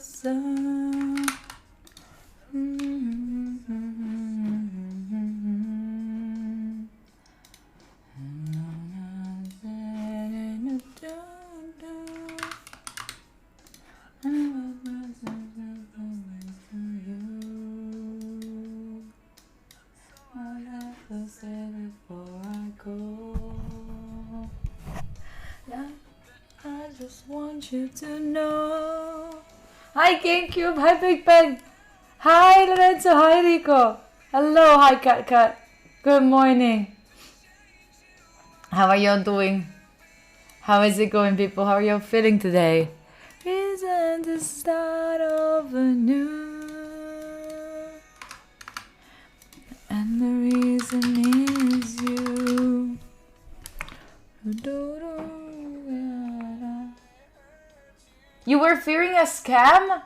sun. I just want you to know. Hi GameCube, hi Big Ben, hi Lorenzo, hi Rico. Hello, hi Cat Cat. Good morning. How are y'all doing? How is it going, people? How are y'all feeling today? Reason to start over new. And the reason is you. You were fearing a scam?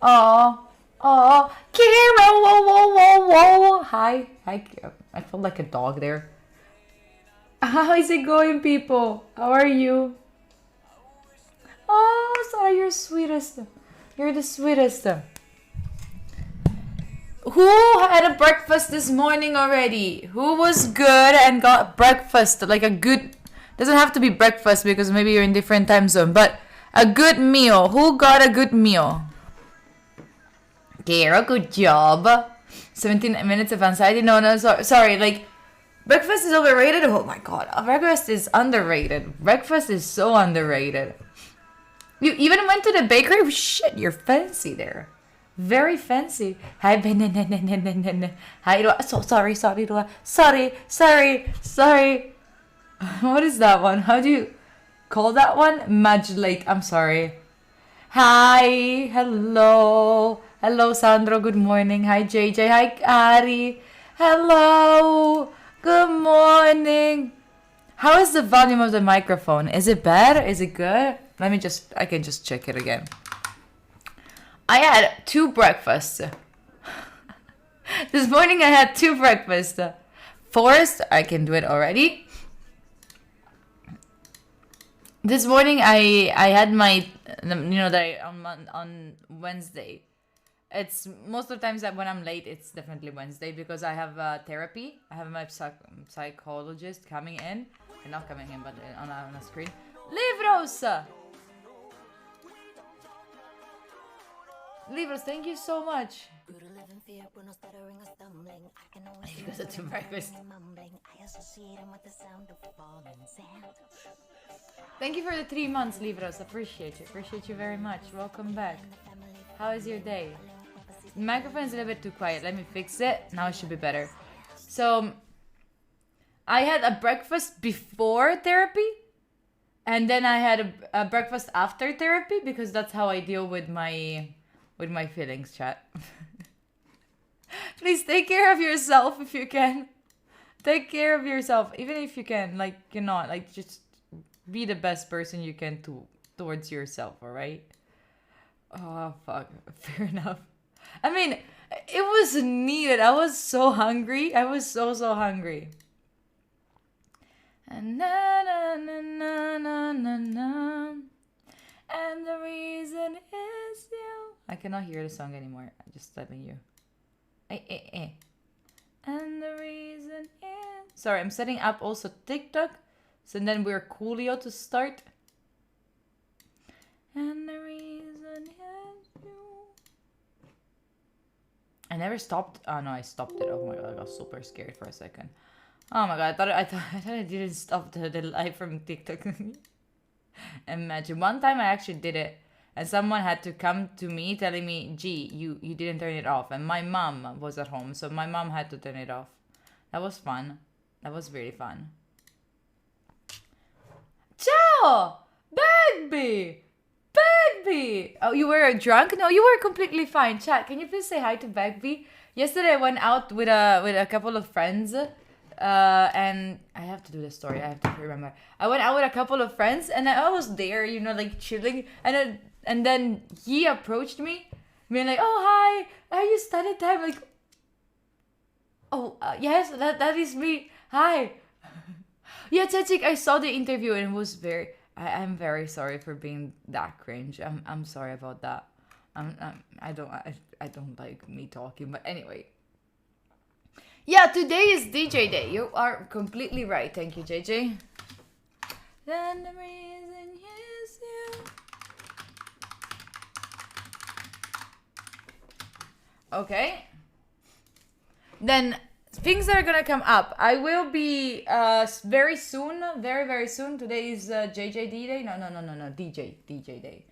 Oh, Kira, whoa, whoa, whoa, whoa. Hi, Kira. I felt like a dog there. How is it going, people? How are you? Oh, Sarah, you're sweetest. You're the sweetest. Who had a breakfast this morning already? Who was good and got breakfast? Like a good... Doesn't have to be breakfast because maybe you're in different time zone. But a good meal. Who got a good meal? Kira, good job. 17 minutes of anxiety. No, sorry. Like, breakfast is overrated. Oh my god. Breakfast is underrated. Breakfast is so underrated. You even went to the bakery? Shit, you're fancy there. Very fancy. Hi, hi, sorry. What is that one? How do you call that one? Modulate. I'm sorry. Hi, hello. Hello, Sandro. Good morning. Hi, JJ. Hi, Ari. Hello. Good morning. How is the volume of the microphone? Is it bad? Is it good? I can just check it again. I had 2 breakfasts. This morning I had 2 breakfasts. First, I can do it already. This morning I had my, on Wednesday. It's most of the times that when I'm late, it's definitely Wednesday because I have therapy. I have my psychologist coming in. Not coming in, but on a screen. Livros! Livros, thank you so much. You guys are too breakfast. Thank you for the 3 months, Livros. Appreciate you. Appreciate you very much. Welcome back. How is your day? The microphone is a little bit too quiet. Let me fix it. Now it should be better. So, I had a breakfast before therapy. And then I had a breakfast after therapy because that's how I deal with my feelings, chat. Please take care of yourself if you can. Take care of yourself, even if you can. Like, you're not. Like, just be the best person you can towards yourself, alright? Oh, fuck. Fair enough. I mean, it was needed. I was so hungry. I was so hungry. And na na na na na na na. And the reason is you. I cannot hear the song anymore. I'm just telling you. And the reason is... Sorry, I'm setting up also TikTok. So then we're coolio to start. And the reason is you. I never stopped. Oh no, I stopped it. Oh my god, I got super scared for a second. Oh my god, I thought I didn't stop the live from TikTok. Imagine one time I actually did it and someone had to come to me telling me, gee, you didn't turn it off, and my mom was at home, so my mom had to turn it off. That was fun. That was really fun. Ciao! Bagby! Oh, you were drunk? No, you were completely fine. Chat, can you please say hi to Bagby? Yesterday I went out with a couple of friends. And I have to do the story. I have to remember. I went out with a couple of friends, and I was there, like chilling. And then he approached me, being like, "Oh hi, are you study time?" Like, "Oh yes, that is me. Hi." Yeah, Chechik, I saw the interview and it was I'm very sorry for being that cringe. I'm sorry about that. I don't like me talking, but anyway. Yeah, today is DJ day. You are completely right. Thank you, JJ. Then the reason is you. Okay. Then things that are gonna come up. I will be very soon, very soon. Today is JJD day. No. DJ day.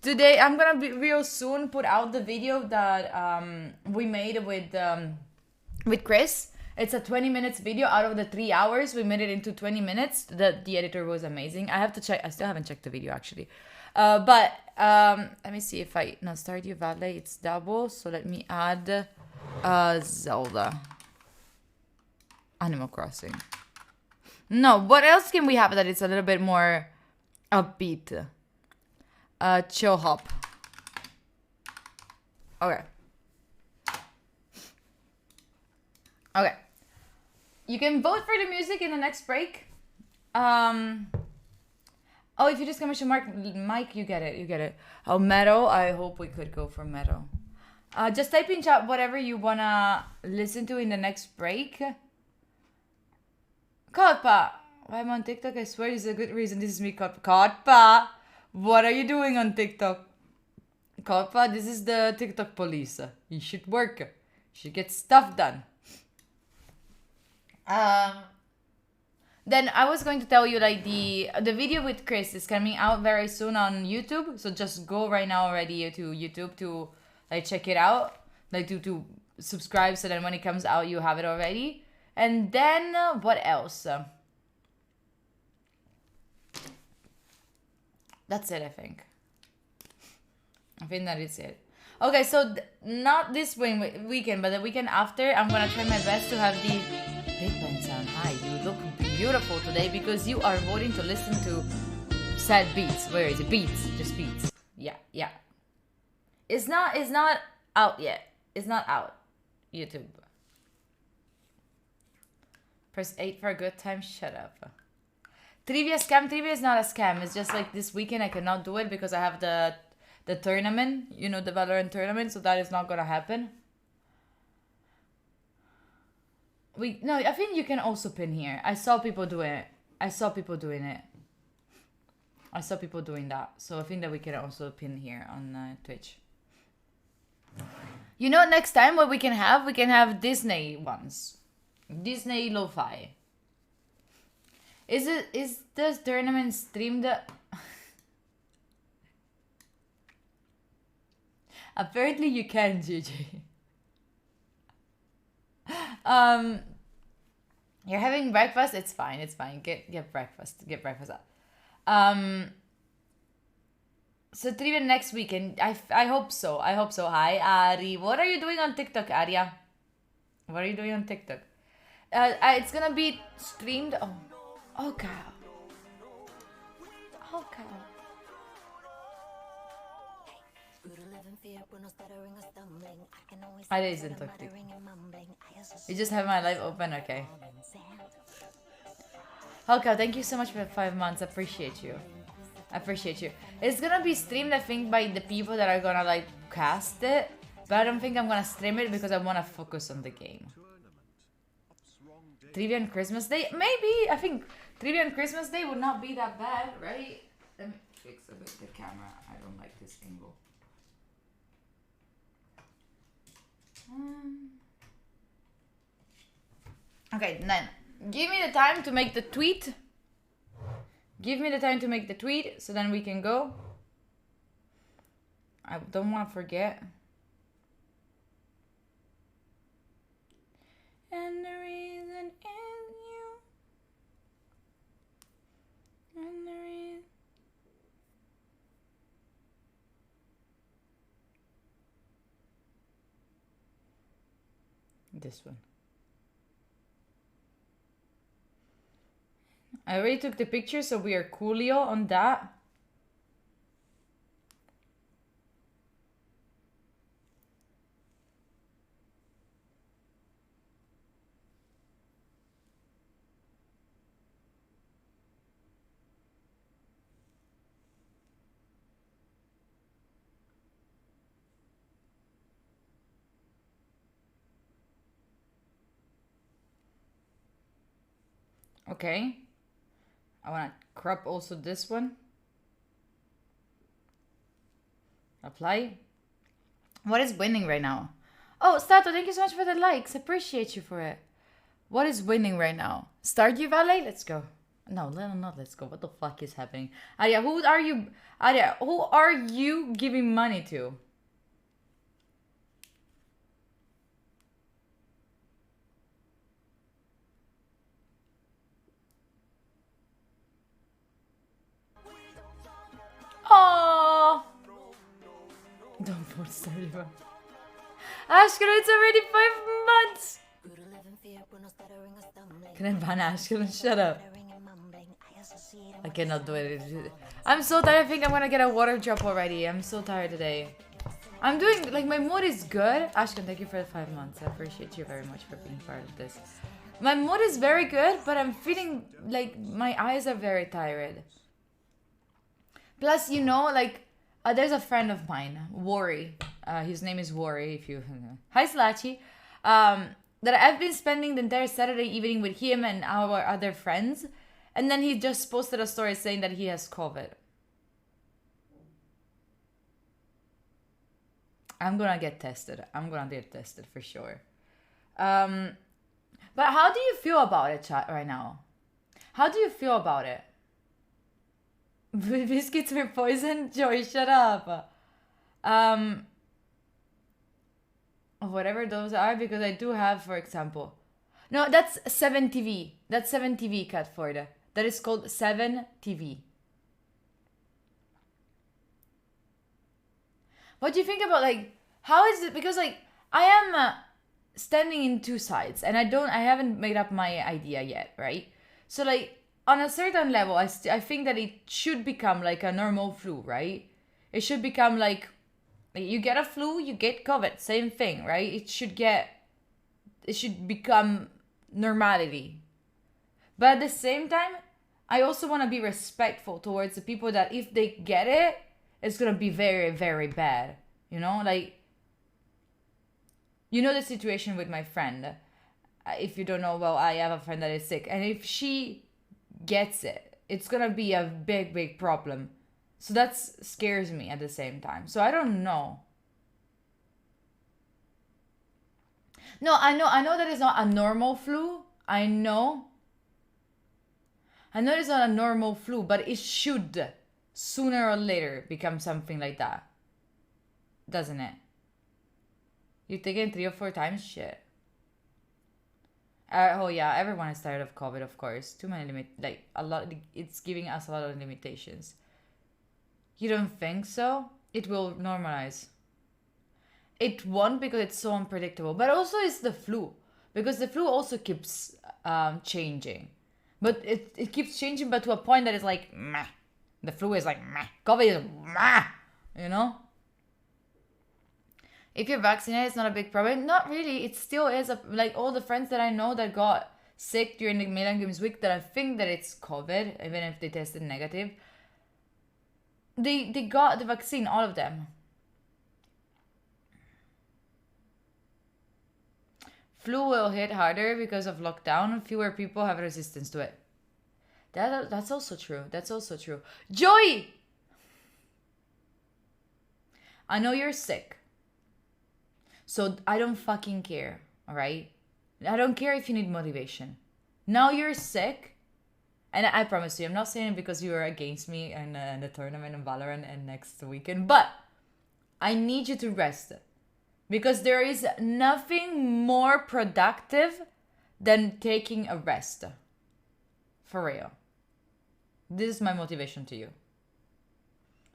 Today I'm gonna be real soon put out the video that we made with Chris. It's a 20 minutes video. Out of the 3 hours, we made it into 20 minutes. The editor was amazing. I have to check. I still haven't checked the video actually. But let me see if I no Stardew Valley. It's double. So let me add Zelda. Animal Crossing. No, what else can we have that is a little bit more upbeat? Chill hop. Okay. Okay. You can vote for the music in the next break. Oh, if you just commission Mike, you get it. You get it. Oh, metal. I hope we could go for metal. Just type in chat whatever you wanna listen to in the next break. Kotpa. Why I'm on TikTok? I swear this is a good reason. This is me, Kotpa. Kotpa. What are you doing on TikTok? Kotpa, this is the TikTok police. You should work. You should get stuff done. Then I was going to tell you like the video with Chris is coming out very soon on YouTube. So just go right now already to YouTube to like check it out. Like to subscribe so then when it comes out you have it already. And then what else? That's it, I think. I think that is it. Okay, so not this weekend, but the weekend after, I'm gonna try my best to have the Big Bang sound. Hi, you look beautiful today because you are voting to listen to sad beats. Where is it? Beats, just beats. Yeah. It's not out yet. It's not out. YouTube. Press 8 for a good time. Shut up. Trivia scam. Trivia is not a scam. It's just like this weekend I cannot do it because I have the tournament. You know, the Valorant tournament. So that is not gonna happen. I think you can also pin here. I saw people doing it. I saw people doing that. So I think that we can also pin here on Twitch. You know, next time what we can have Disney ones. Disney Lo-Fi. Is this tournament streamed? Apparently you can, GG. You're having breakfast? It's fine. Get breakfast. Get breakfast up. So trivia next weekend. I hope so. Hi, Ari. What are you doing on TikTok, Arya? What are you doing on TikTok? It's gonna be streamed. Oh cow. It isn't TikTok. You just have my live open, okay. Okay, thank you so much for 5 months. Appreciate you. It's gonna be streamed, I think, by the people that are gonna like cast it. But I don't think I'm gonna stream it because I wanna focus on the game. Trivia on Christmas Day? Maybe. I think Trivia on Christmas Day would not be that bad, right? Let me fix a bit the camera. I don't like this angle. Okay, then give me the time to make the tweet. So then we can go. I don't want to forget. And the reason is you. And the reason. This one. I already took the picture, so we are coolio on that. Okay. I want to crop also this one. Apply. What is winning right now? Oh, Stato, thank you so much for the likes. Appreciate you for it. What is winning right now? Stardew Valley? Let's go. No, not let's go. What the fuck is happening? Arya, who are you giving money to? Oh, don't vote Stardew Valley. Ashkelon, it's already 5 months. Can I ban Ashkelon? Shut up. I cannot do it. I'm so tired. I think I'm gonna get a water drop already. I'm so tired today. I'm doing, like, my mood is good. Ashkan, thank you for the 5 months. I appreciate you very much for being part of this. My mood is very good, but I'm feeling like my eyes are very tired. Plus, you know, like, there's a friend of mine, Worry. His name is Worry, if you... Hi, Slachi. That I've been spending the entire Saturday evening with him and our other friends. And then he just posted a story saying that he has COVID. I'm gonna get tested. I'm gonna get tested for sure. But how do you feel about it, chat, right now? How do you feel about it? Biscuits were poison? Joy, shut up. Whatever those are, because I do have, for example... No, that's 7TV. That's 7TV, Catford. That is called 7TV. What do you think about, like, how is it? Because, like, I am standing in two sides, and I haven't made up my idea yet, right? So, like, on a certain level, I think that it should become like a normal flu, right? It should become like you get a flu, you get COVID, same thing, right? It should become normality. But at the same time, I also want to be respectful towards the people that if they get it, it's going to be very, very bad. You know, like, you know the situation with my friend. If you don't know, well, I have a friend that is sick. And if she gets it, it's going to be a big, big problem. So that scares me at the same time. So I don't know. No, I know that it's not a normal flu. I know it's not a normal flu, but it should sooner or later become something like that. Doesn't it? You've taken 3 or 4 times? Shit. Oh yeah, everyone is tired of COVID, of course. Too many it's giving us a lot of limitations. You don't think so? It will normalize. It won't because it's so unpredictable. But also it's the flu. Because the flu also keeps changing. But it keeps changing, but to a point that it's like, meh. The flu is like, meh. COVID is meh. You know? If you're vaccinated, it's not a big problem. Not really. It still is. Like, all the friends that I know that got sick during the Milan Games week, that I think that it's COVID, even if they tested negative, they got the vaccine, all of them. Flu will hit harder because of lockdown. Fewer people have resistance to it. That's also true. That's also true. Joy! I know you're sick. So I don't fucking care, alright? I don't care if you need motivation. Now you're sick. And I promise you, I'm not saying it because you are against me in the tournament in Valorant and next weekend. But I need you to rest. Because there is nothing more productive than taking a rest. For real. This is my motivation to you.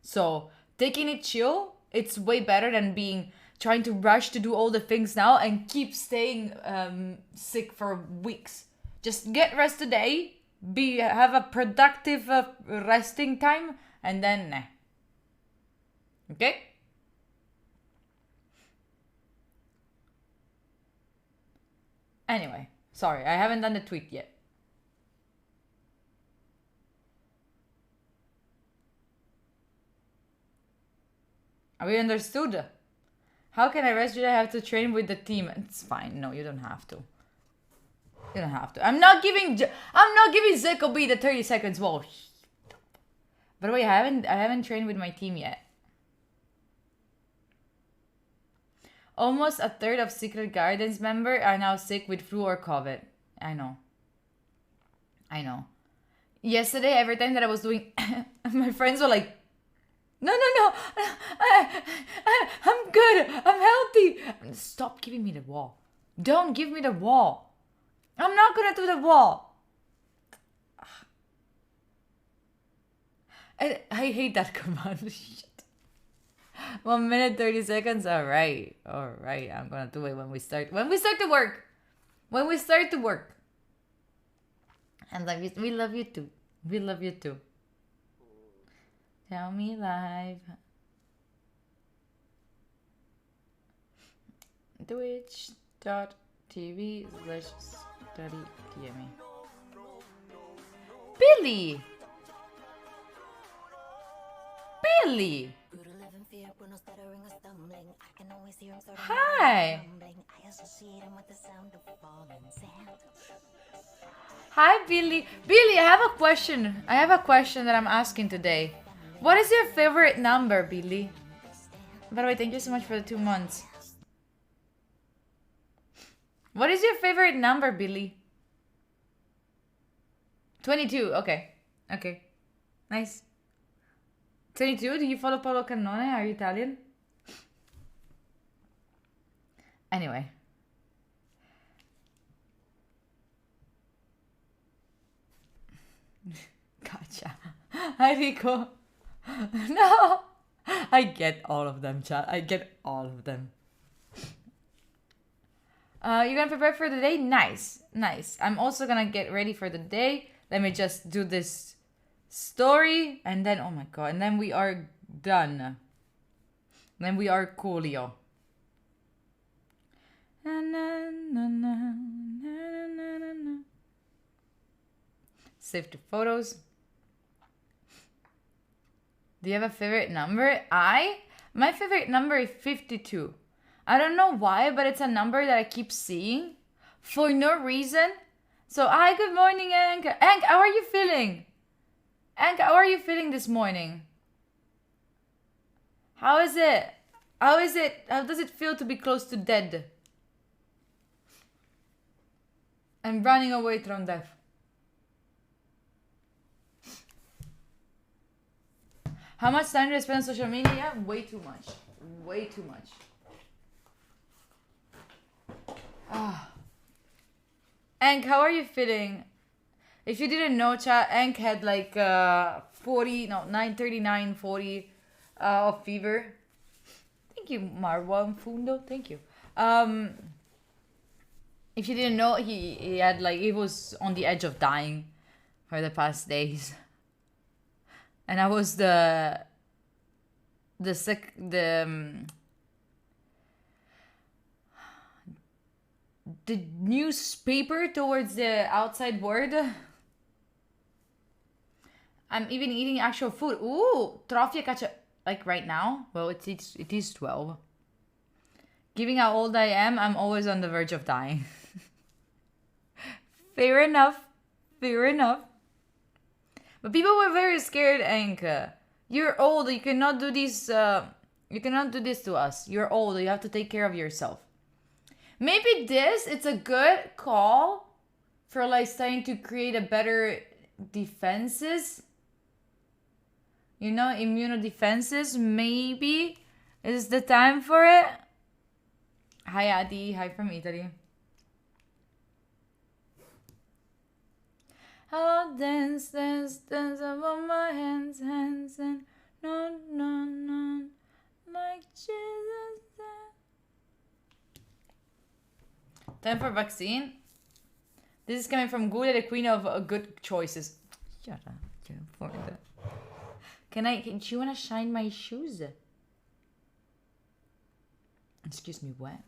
So, taking it chill, it's way better than trying to rush to do all the things now and keep staying sick for weeks. Just get rest today, have a productive resting time, and then nah. Okay? Anyway, sorry, I haven't done the tweet yet. We understood. How can I rest? Do I have to train with the team? It's fine. No, you don't have to. You don't have to. I'm not giving Zico B the 30 seconds wall. By the way, I haven't trained with my team yet. Almost a third of Secret Gardens members are now sick with flu or COVID. I know. Yesterday, every time that I was doing, my friends were like, no, I'm good, I'm healthy. Stop giving me the wall. Don't give me the wall. I'm not gonna do the wall. I hate that command. Shit. 1 minute 30 seconds. All right. I'm gonna do it when we start to work. And we love you too. We love you too. Tell me live. Twitch.tv/studyTME. Billy! Hi! Hi, Billy. Billy, I have a question. That I'm asking today. What is your favorite number, Billy? By the way, thank you so much for the 2 months. What is your favorite number, Billy? 22. Okay. Nice. 22? Do you follow Paolo Cannone? Are you Italian? Anyway. Gotcha. Hi, Rico. No. I get all of them, chat. I get all of them. You're gonna prepare for the day? Nice. I'm also gonna get ready for the day. Let me just do this story. And then, oh my god. And then we are done. Then we are coolio. Save the photos. Do you have a favorite number? My favorite number is 52. I don't know why, but it's a number that I keep seeing for no reason. So, hi, good morning, Ank. Ank, how are you feeling? Ank, how are you feeling this morning? How is it? How does it feel to be close to death? And running away from death. How much time do I spend on social media? Way too much. Ank, how are you feeling? If you didn't know, chat, Ank had like 39, 40 of fever. Thank you, Marwa Fundo. Thank you. If you didn't know, he had like, he was on the edge of dying for the past days. And I was the newspaper towards the outside world. I'm even eating actual food. Ooh, trofia cacio. Like right now? Well, it is 12. Given how old I am, I'm always on the verge of dying. Fair enough. But people were very scared, Anka. You're old. You cannot do this. You cannot do this to us. You're old. You have to take care of yourself. Maybe it's a good call for like starting to create a better defenses. You know, immunodefenses. Maybe is the time for it. Hi, Adi. Hi from Italy. I'll dance upon my hands, and no, like Jesus. Time for vaccine. This is coming from Gula, the queen of good choices. Shut up. Do you want to shine my shoes? Excuse me, what?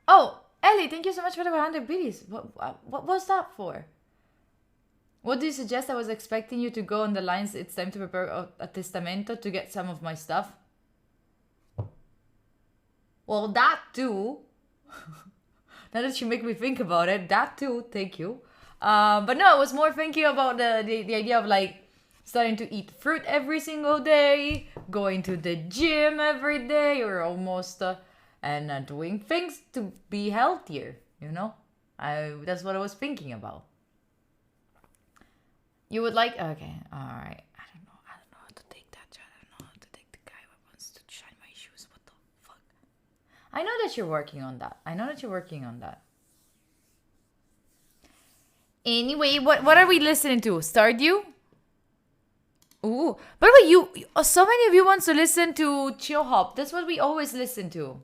Oh, Ellie, thank you so much for the 100 biddies. What was that for? What do you suggest? I was expecting you to go on the lines. It's time to prepare a testamento to get some of my stuff. Well, that too. Now that you make me think about it, that too. Thank you. But no, I was more thinking about the idea of like starting to eat fruit every single day, going to the gym every day, or almost, and doing things to be healthier. You know, that's what I was thinking about. You would like, okay, all right. I don't know how to take that. I don't know how to take the guy who wants to shine my shoes. What the fuck? I know that you're working on that. I know that you're working on that. Anyway, what are we listening to? Stardew? Ooh, by the way, so many of you wants to listen to Chill Hop. That's what we always listen to.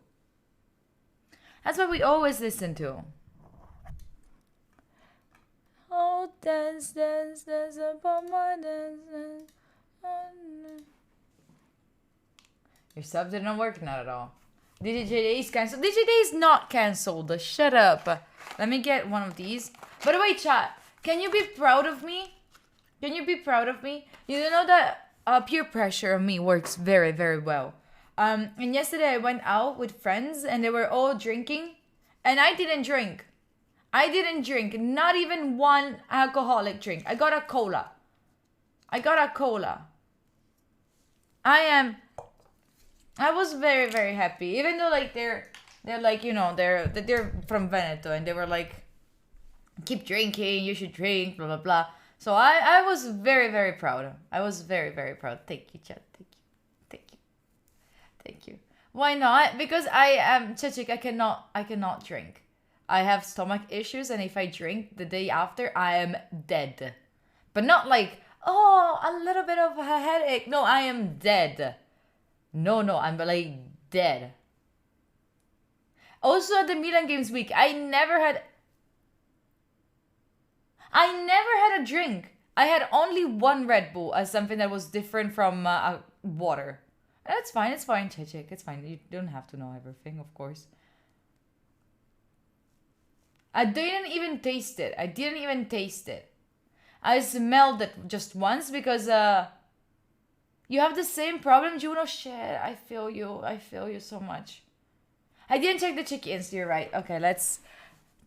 That's what we always listen to. Oh, dance, dance, dance upon my dance, dance. Your sub didn't work, not at all. DJJ is cancelled. DJJ is not cancelled. Shut up. Let me get one of these. By the way, chat, can you be proud of me? Can you be proud of me? You know that peer pressure on me works very, very well. And yesterday I went out with friends and they were all drinking, and I didn't drink. I didn't drink, not even one alcoholic drink. I got a cola. I was very, very happy. Even though like they're like, you know, they're from Veneto and they were like, keep drinking, you should drink, blah blah blah. So I was very, very proud. I was very, very proud. Thank you, chat. Thank you. Why not? Because I am Chechik, I cannot drink. I have stomach issues, and if I drink the day after, I am dead. But not like, oh, a little bit of a headache. No, I am dead. No, I'm like dead. Also at the Milan Games week, I never had a drink. I had only one Red Bull as something that was different from water. And it's fine, Chechik. It's fine. You don't have to know everything, of course. I didn't even taste it. I smelled it just once because you have the same problem, Juno. Shit, I feel you so much. I didn't check the check-ins, you're right. Okay,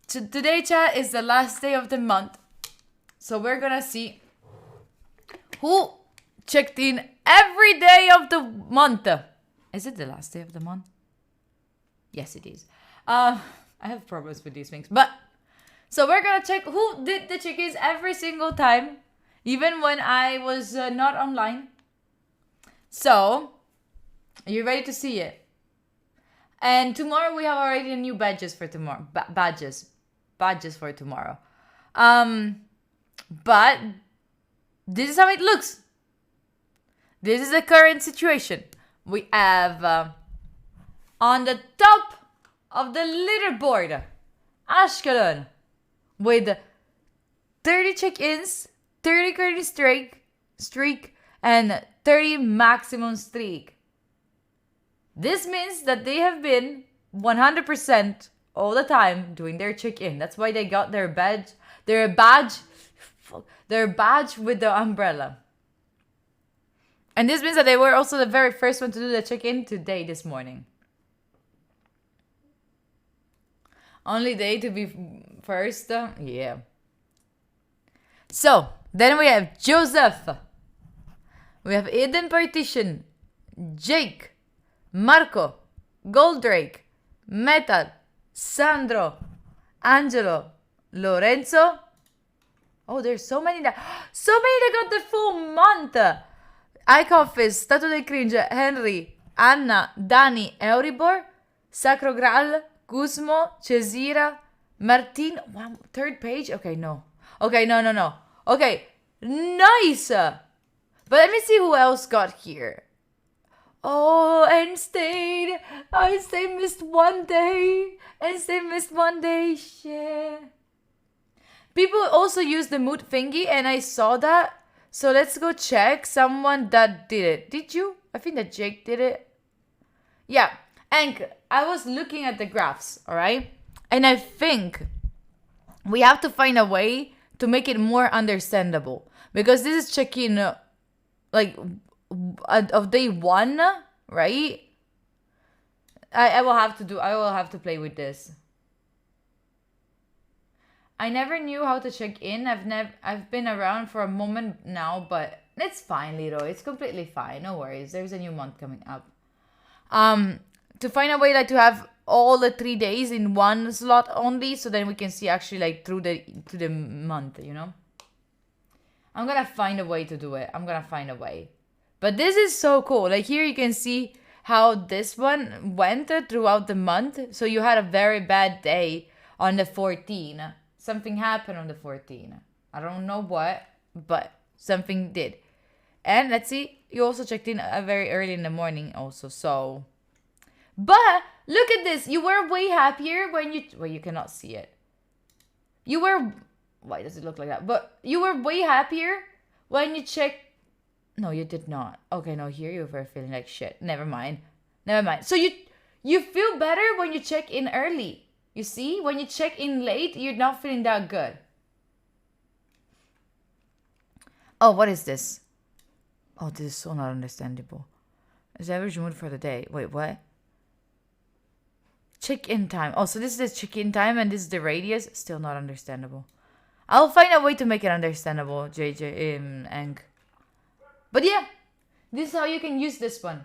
today, chat, is the last day of the month. So we're gonna see who checked in every day of the month. Is it the last day of the month? Yes, it is. I have problems with these things. But, so we're gonna check who did the check-ins every single time, even when I was not online. So, are you ready to see it? And tomorrow we have already new badges for tomorrow. Badges for tomorrow. But, this is how it looks. This is the current situation. We have, on the top of the leaderboard, Ashkelon, with 30 check-ins, 30 current streak, and 30 maximum streak. This means that they have been 100% all the time doing their check-in. That's why they got their badge with the umbrella. And this means that they were also the very first one to do the check-in today, this morning. Only they to be first? Yeah. So, then we have Joseph. We have Eden Partition, Jake, Marco, Goldrake, Metal, Sandro, Angelo, Lorenzo. Oh, there's so many that got the full month. Icoffice, Stato del Cringe, Henry, Anna, Dani, Euribor, Sacro Graal, Guzmo, Cesira, Martin. Wow, third page? Okay, no. Okay, no. Okay, nice. But let me see who else got here. Oh, Einstein. Einstein missed one day. Shit. People also use the mood thingy, and I saw that. So let's go check someone that did it. Did you? I think that Jake did it. Yeah. And I was looking at the graphs, all right? And I think we have to find a way to make it more understandable. Because this is check-in, of day 1, right? I will have to do. I will have to play with this. I never knew how to check in. I've been around for a moment now, but it's fine, Lito. It's completely fine. No worries. There's a new month coming up. Um, to find a way like to have all the 3 days in one slot only, so then we can see actually like through the month. You know. I'm gonna find a way to do it. I'm gonna find a way. But this is so cool. Like here you can see how this one went throughout the month. So you had a very bad day on the 14th. Something happened on the 14th. I don't know what, but something did. And let's see, you also checked in very early in the morning also. So, but look at this. You were way happier when you, well, you cannot see it. You were, why does it look like that? But you were way happier when you checked. No, you did not. Okay, no, here you were feeling like shit. Never mind. Never mind. So you feel better when you check in early. You see? When you check in late, you're not feeling that good. Oh, what is this? Oh, this is so not understandable. Is average mood for the day. Wait, what? Check-in time. Oh, so this is the check-in time and this is the radius. Still not understandable. I'll find a way to make it understandable, JJ, Ang. But yeah, this is how you can use this one.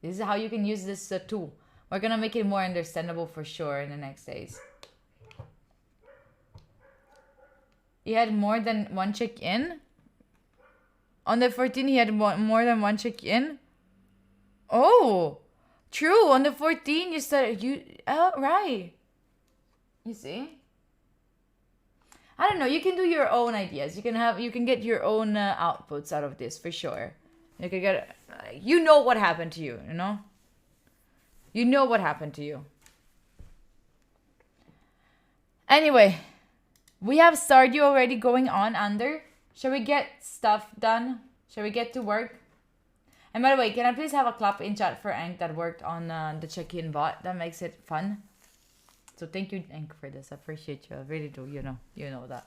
This is how you can use this tool. We're gonna make it more understandable for sure in the next days. He had more than one check-in? On the 14th, he had more than one check-in? Oh, true. On the 14th, you said oh, right. You see? I don't know. You can do your own ideas. You can get your own outputs out of this for sure. You can get, you know what happened to you. You know. You know what happened to you. Anyway, we have Stardew already going on under. Shall we get stuff done? Shall we get to work? And by the way, can I please have a clap in chat for Ank that worked on the check-in bot? That makes it fun. So thank you, Ank, for this. I appreciate you. I really do. You know that.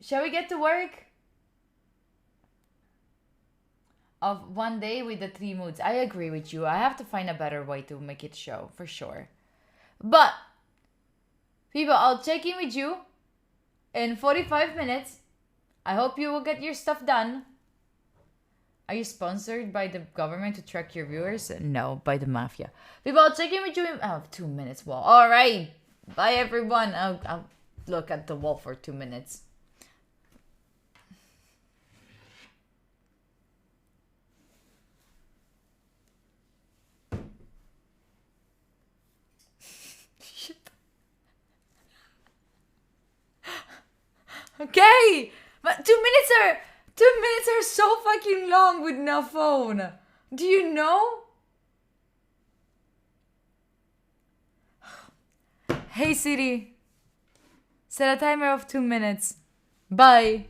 Shall we get to work? Of one day with the 3 moods. I agree with you. I have to find a better way to make it show, for sure. But, people, I'll check in with you in 45 minutes. I hope you will get your stuff done. Are you sponsored by the government to track your viewers? No, by the mafia. People, I'll check in with you in 2 minutes. Well, all right. Bye, everyone. I'll look at the wall for 2 minutes. Okay, but 2 minutes are so fucking long with no phone. Do you know? Hey Siri, set a timer of 2 minutes. Bye.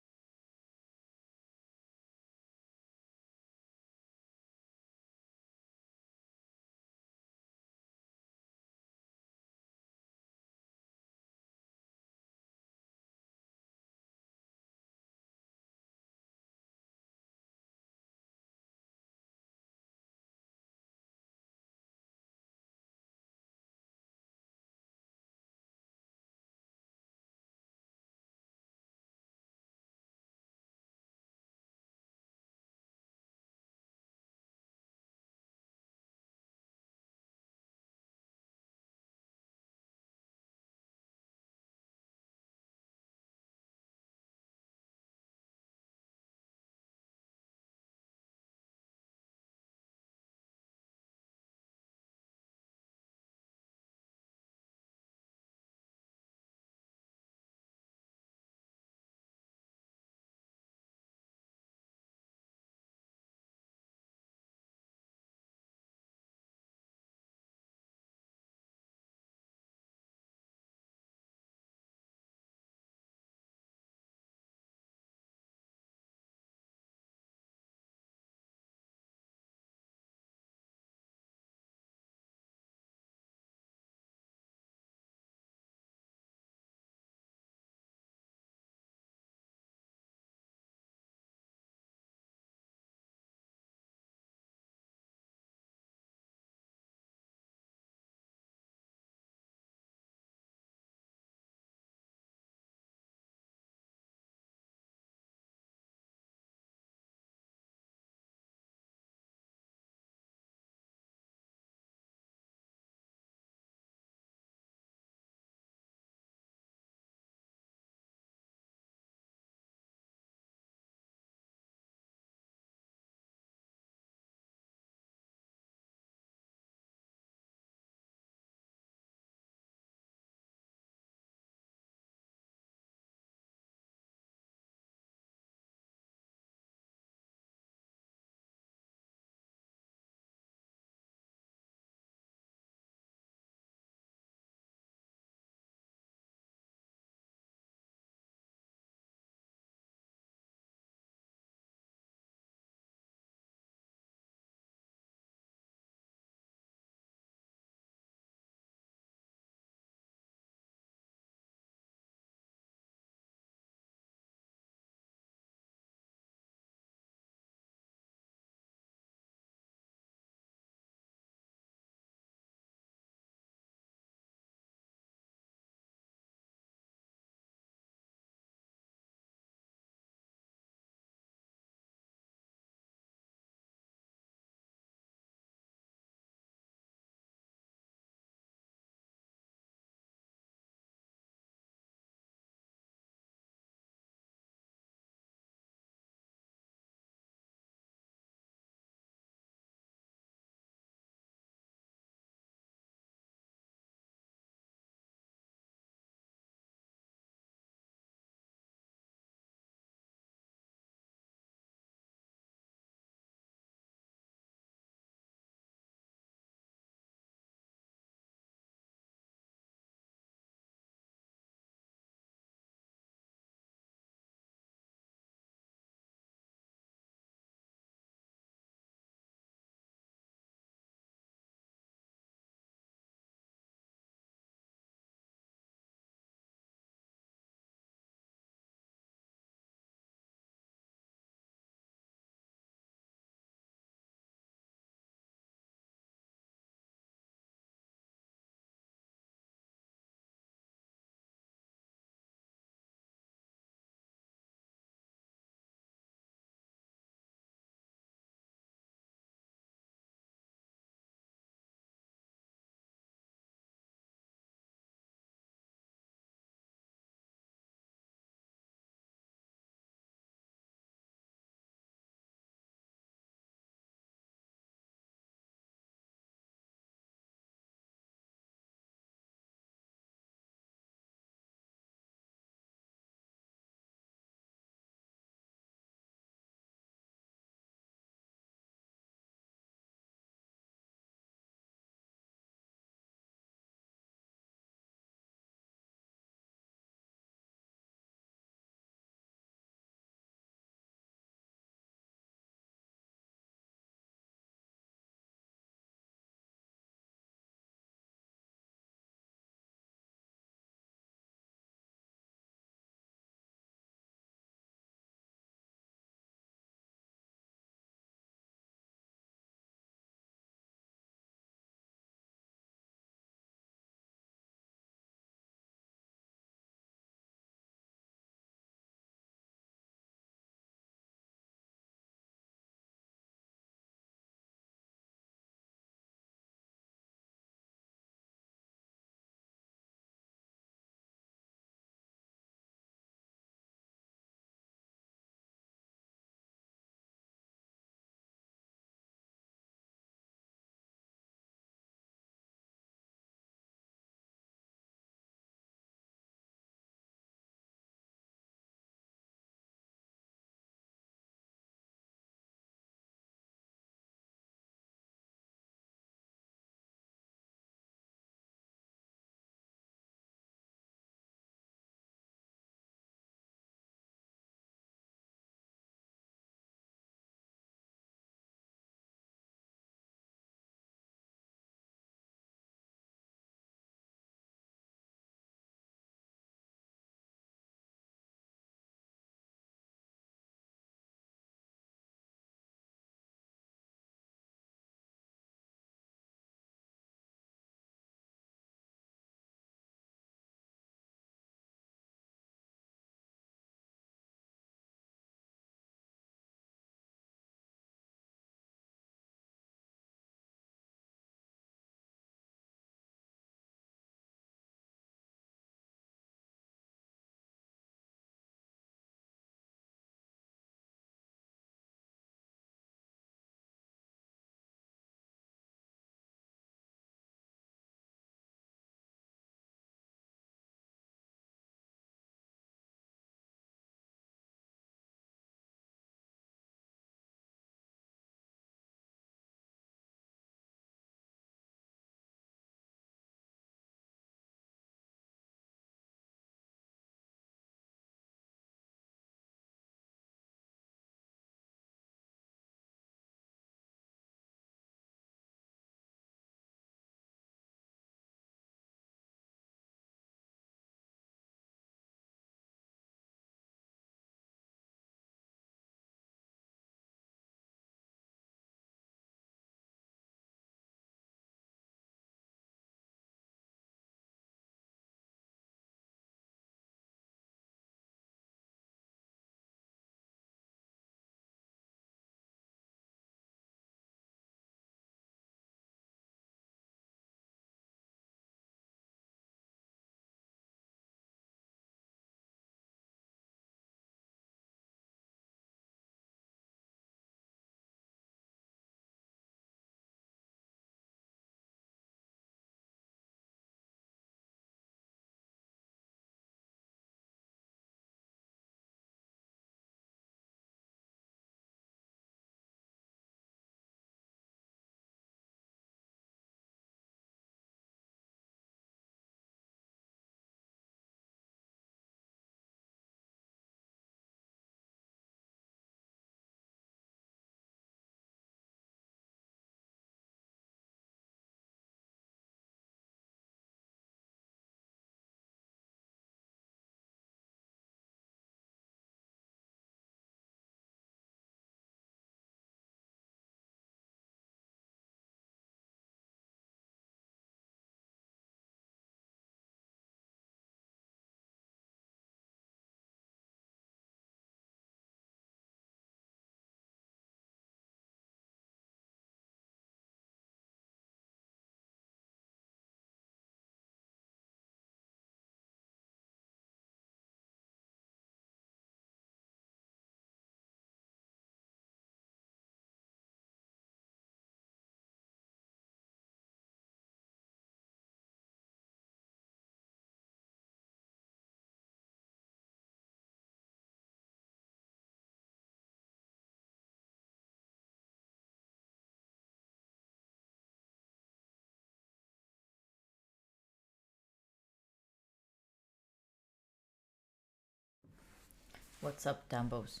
What's up, Dumbos?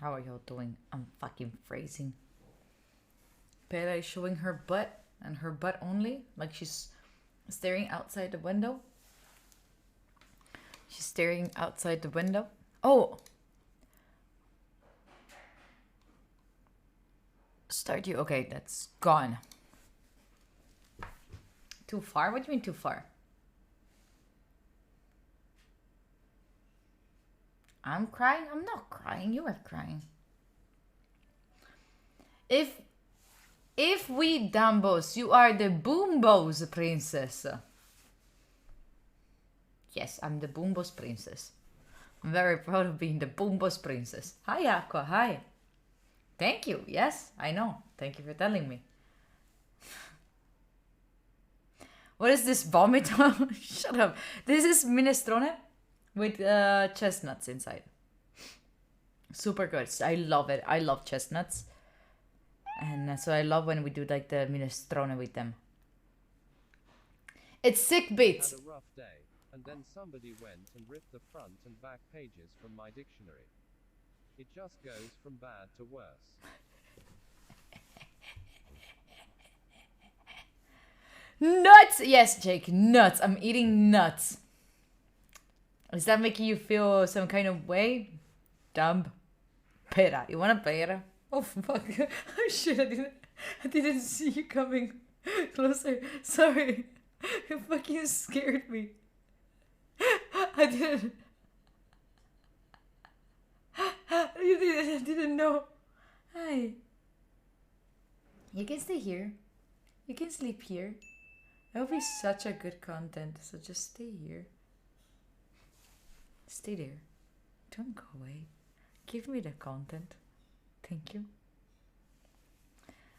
How are y'all doing? I'm fucking freezing. Pera is showing her butt and her butt only, like she's staring outside the window. She's staring outside the window. Oh! Start you. Okay, that's gone. Too far? What do you mean too far? I'm crying? I'm not crying. You are crying. If we Dumbos, you are the Boombos princess. Yes, I'm the Boombos princess. I'm very proud of being the Boombos princess. Hi, Aqua. Hi. Thank you. Yes, I know. Thank you for telling me. What is this vomit? Shut up. This is minestrone with chestnuts inside. Super good. I love it. I love chestnuts. And so I love when we do like the minestrone with them. It's sick beats. Had a rough day, and then somebody went and ripped the front and back pages from my dictionary. It just goes from bad to worse. Nuts! Yes, Jake, nuts. I'm eating nuts. Is that making you feel some kind of way? Dumb. Pera. You want a pera? Oh, fuck. Oh, shit. I didn't see you coming closer. Sorry. You fucking scared me. I didn't know. Hi. You can stay here. You can sleep here. It'll be such a good content, so just stay here. Stay there. Don't go away. Give me the content. Thank you.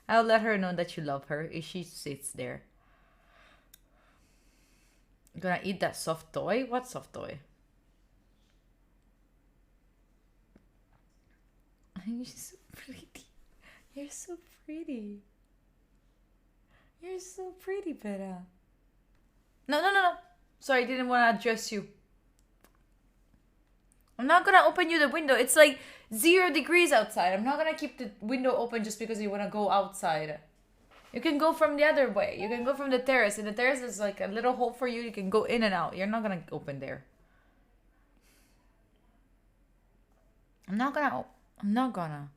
I'll let her know that you love her if she sits there. You gonna eat that soft toy? What soft toy? You're so pretty. You're so pretty. You're so pretty, Pera. No. Sorry, I didn't want to address you. I'm not gonna open you the window. It's like 0 degrees outside. I'm not gonna keep the window open just because you want to go outside. You can go from the other way. You can go from the terrace. And the terrace is like a little hole for you. You can go in and out. You're not gonna open there. I'm not gonna.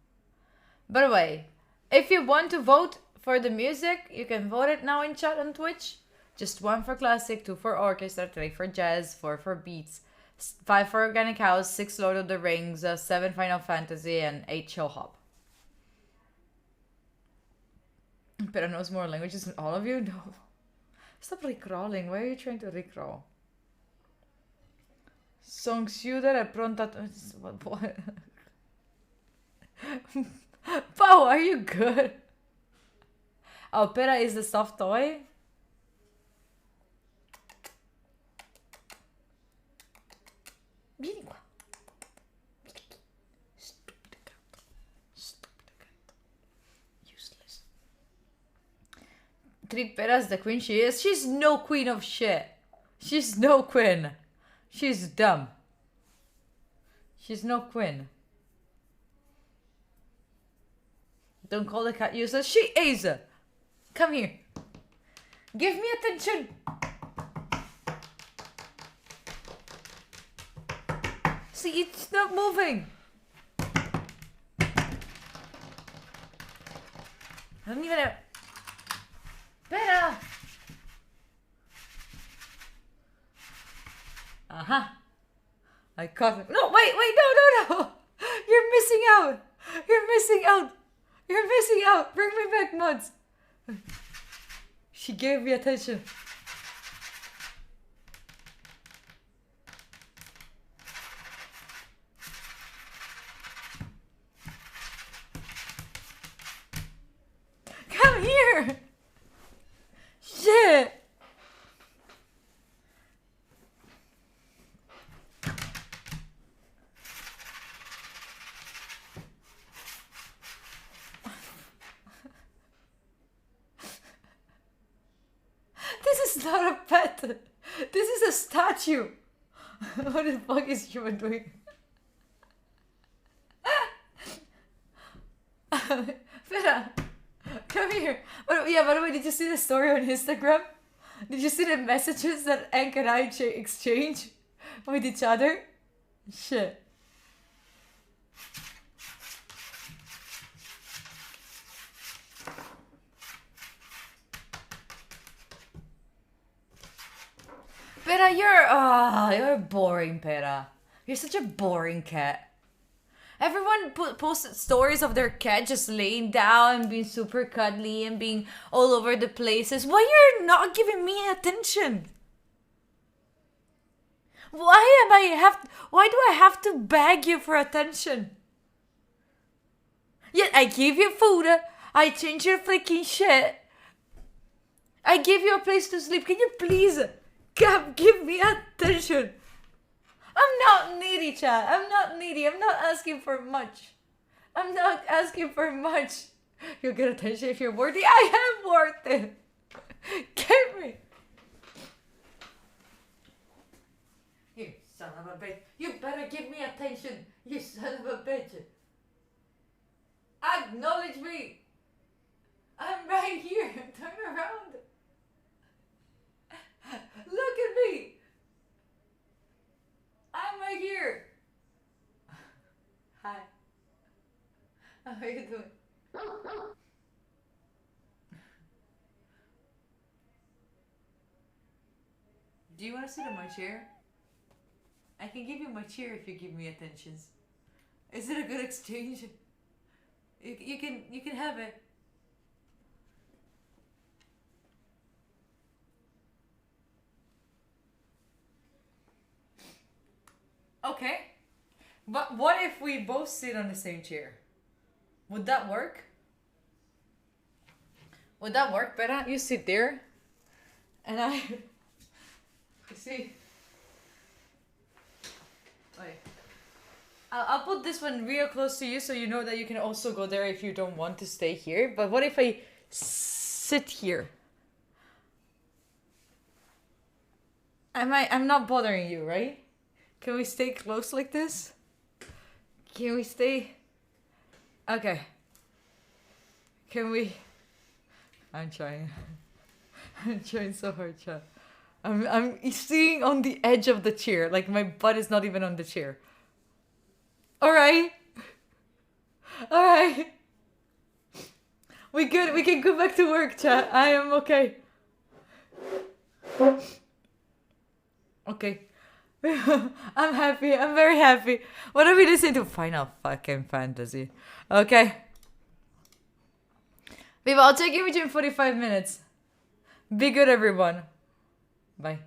By the way, if you want to vote for the music, you can vote it now in chat on Twitch. Just 1 for classic, 2 for orchestra, 3 for jazz, 4 for beats, 5 for organic house, 6 Lord of the Rings, 7 Final Fantasy, and 8 chill hop. Pero knows more languages than all of you? No. Stop recrawling. Why are you trying to recrawl? Songsuder è pronta. What? Pau, are you good? Oh, Pera is the soft toy? Vieni qua. Stupid gatto. Useless. Treat Pera as the queen she is. She's no queen of shit. She's no queen. She's dumb. She's no queen. Don't call the cat useless. She is. Come here. Give me attention. See, it's not moving. I don't even have... Better. Aha. I caught it. No, wait, no. You're missing out. You're missing out. Bring me back, Muds. She gave me attention. Come here. Shit. This is not a pet. This is a statue. What the fuck is you doing? Fera, come here. Yeah, by the way, did you see the story on Instagram? Did you see the messages that Ank and I exchange with each other? Shit. Pera, you're boring, Pera. You're such a boring cat. Everyone posted stories of their cat just laying down and being super cuddly and being all over the places. Why you're not giving me attention? Why do I have to beg you for attention? Yet I give you food, I change your freaking shit. I give you a place to sleep. Can you please give me attention? I'm not needy, chat. I'm not needy. I'm not asking for much. I'm not asking for much. You'll get attention if you're worthy. I am worth it. Get me. You son of a bitch. You better give me attention. You son of a bitch. Acknowledge me. I'm right here. Turn around. Look at me. I'm right here. Hi. How are you doing? Do you want to sit on my chair? I can give you my chair if you give me attentions. Is it a good exchange? You can have it. Okay. But what if we both sit on the same chair? Would that work? Would that work better? You sit there and I you see. Wait. I'll put this one real close to you so you know that you can also go there if you don't want to stay here. But what if I sit here? I'm not bothering you, right? Can we stay close like this? Can we stay? Okay. Can we? I'm trying. I'm trying so hard, chat. I'm sitting on the edge of the chair. Like my butt is not even on the chair. Alright. Alright. We good. We can go back to work, chat. I am okay. Okay. I'm happy. I'm very happy. What are we listening to? Final fucking Fantasy. Okay. Viva, I'll check in with you in 45 minutes. Be good, everyone. Bye.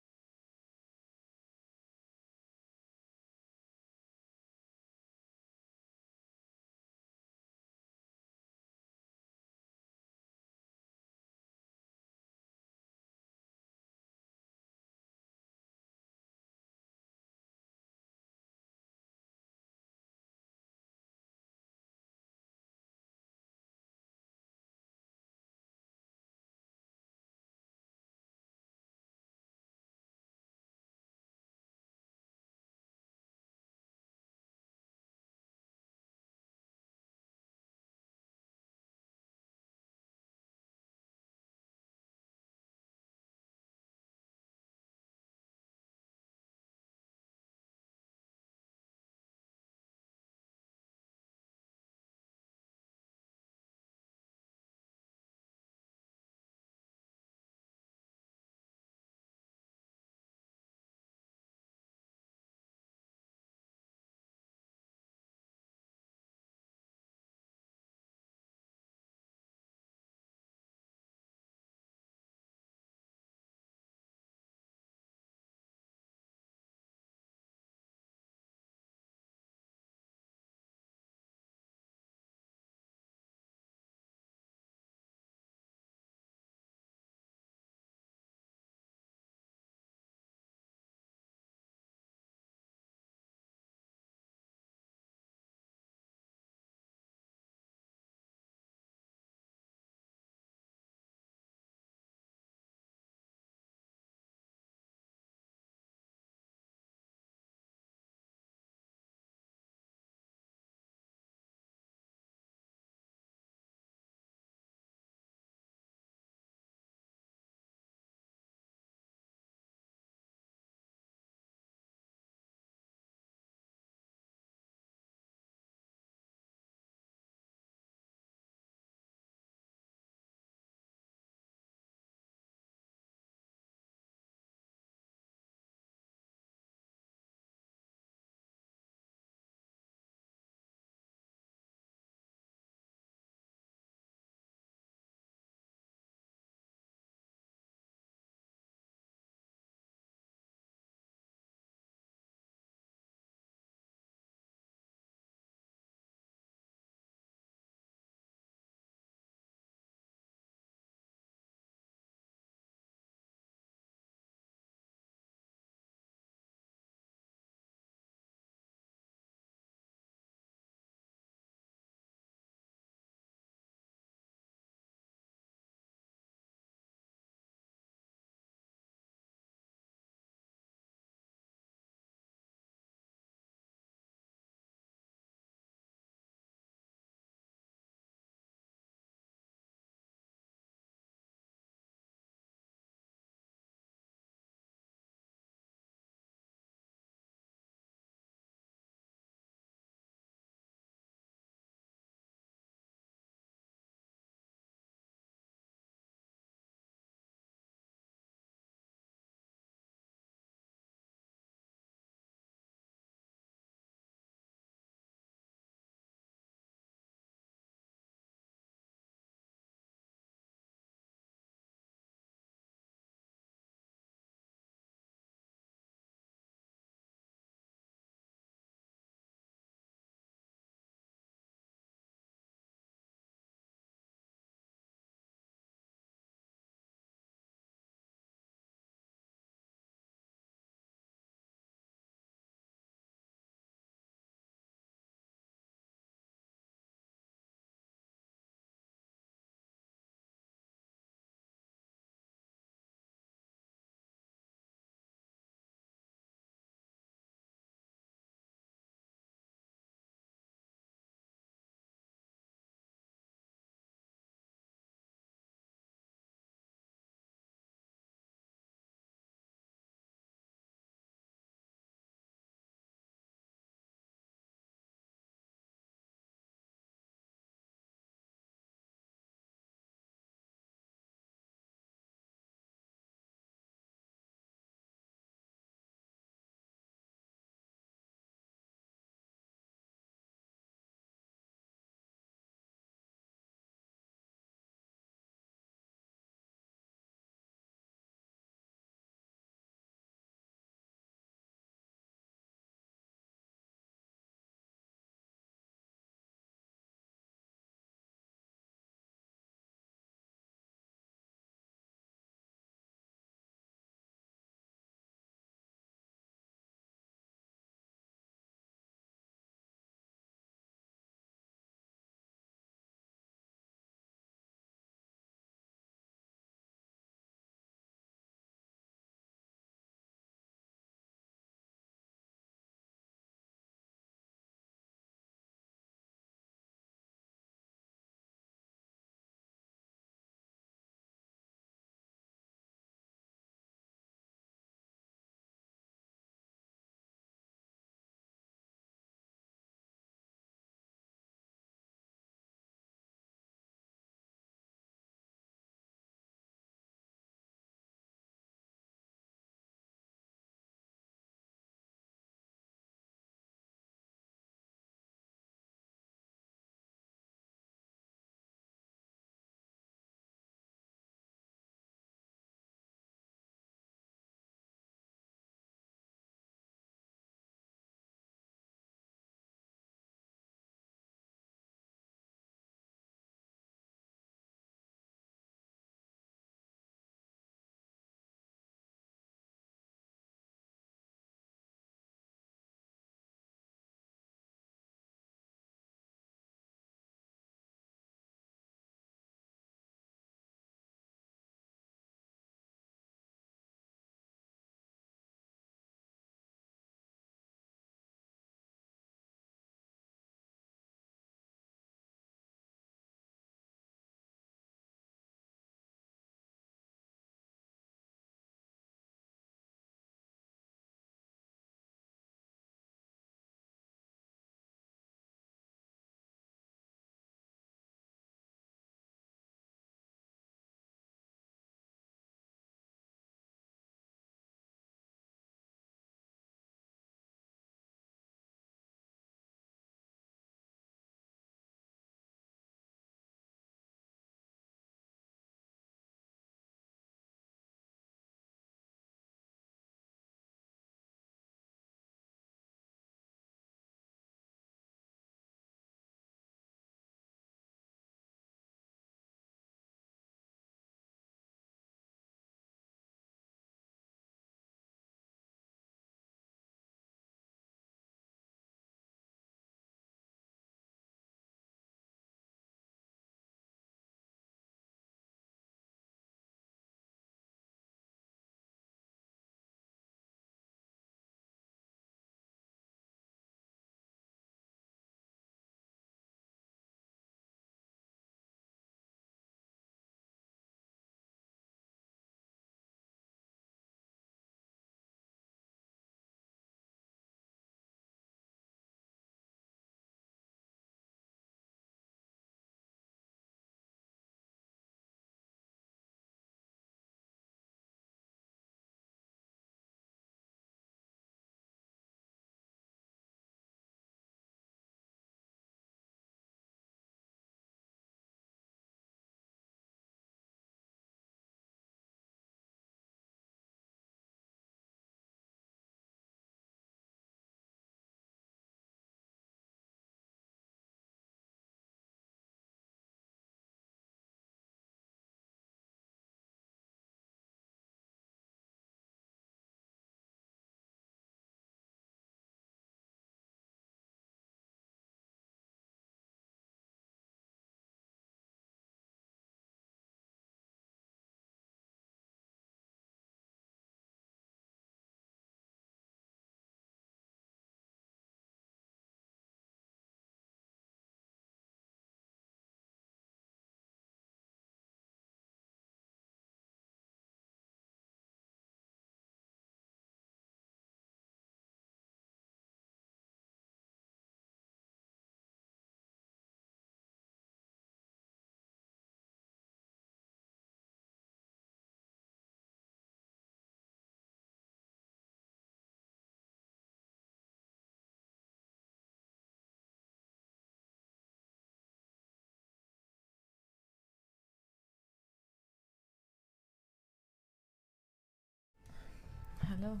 Hello.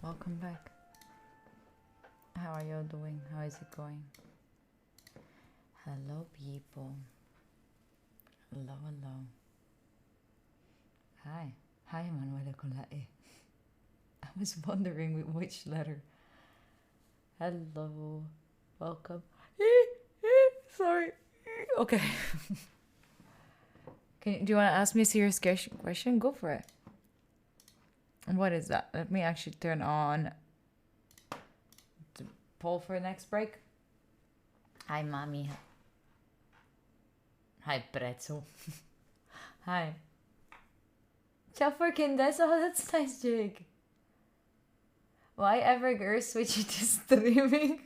Welcome back. How are you doing? How is it going? Hello, people. Hello, hello. Hi. Hi, Manuela con la E. I was wondering with which letter. Hello. Welcome. Sorry. Okay. Do you want to ask me a serious question? Go for it. What is that? Let me actually turn on the poll for next break. Hi, mommy. Hi, pretzel. Hi. Ciao for Kindes. Oh, that's nice, Jake. Why ever girls switching to streaming?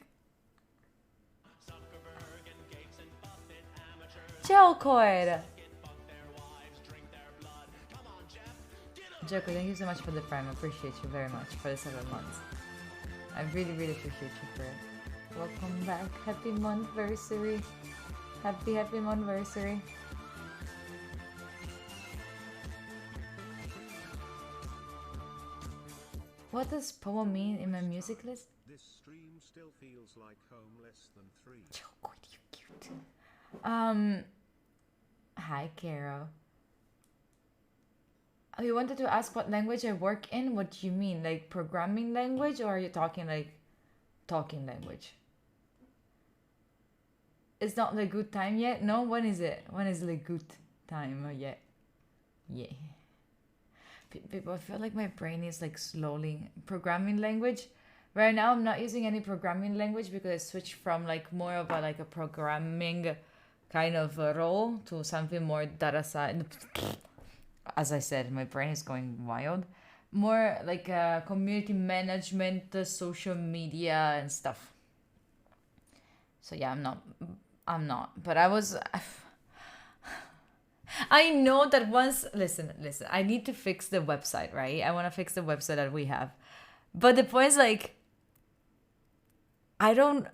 Ciao, Cord. Joko, thank you so much for the prime. I appreciate you very much for the 7 months. I really, really appreciate you for it. Welcome back. Happy monthversary. Happy monthversary. What does poem mean in my music list? This stream still feels like home less than 3. Joko, you cute. Hi, Caro. Oh, you wanted to ask what language I work in? What do you mean? Like programming language, or are you talking like talking language? It's not the good time yet? No? When is it? When is the good time yet? Yeah. People, I feel like my brain is like slowly programming language. Right now, I'm not using any programming language because I switched from like more of a like a programming kind of a role to something more data science. As I said, my brain is going wild. More like community management, social media and stuff. So yeah, I'm not. But I was. I know that once. Listen. I need to fix the website, right? I want to fix the website that we have. But the point is, like, I don't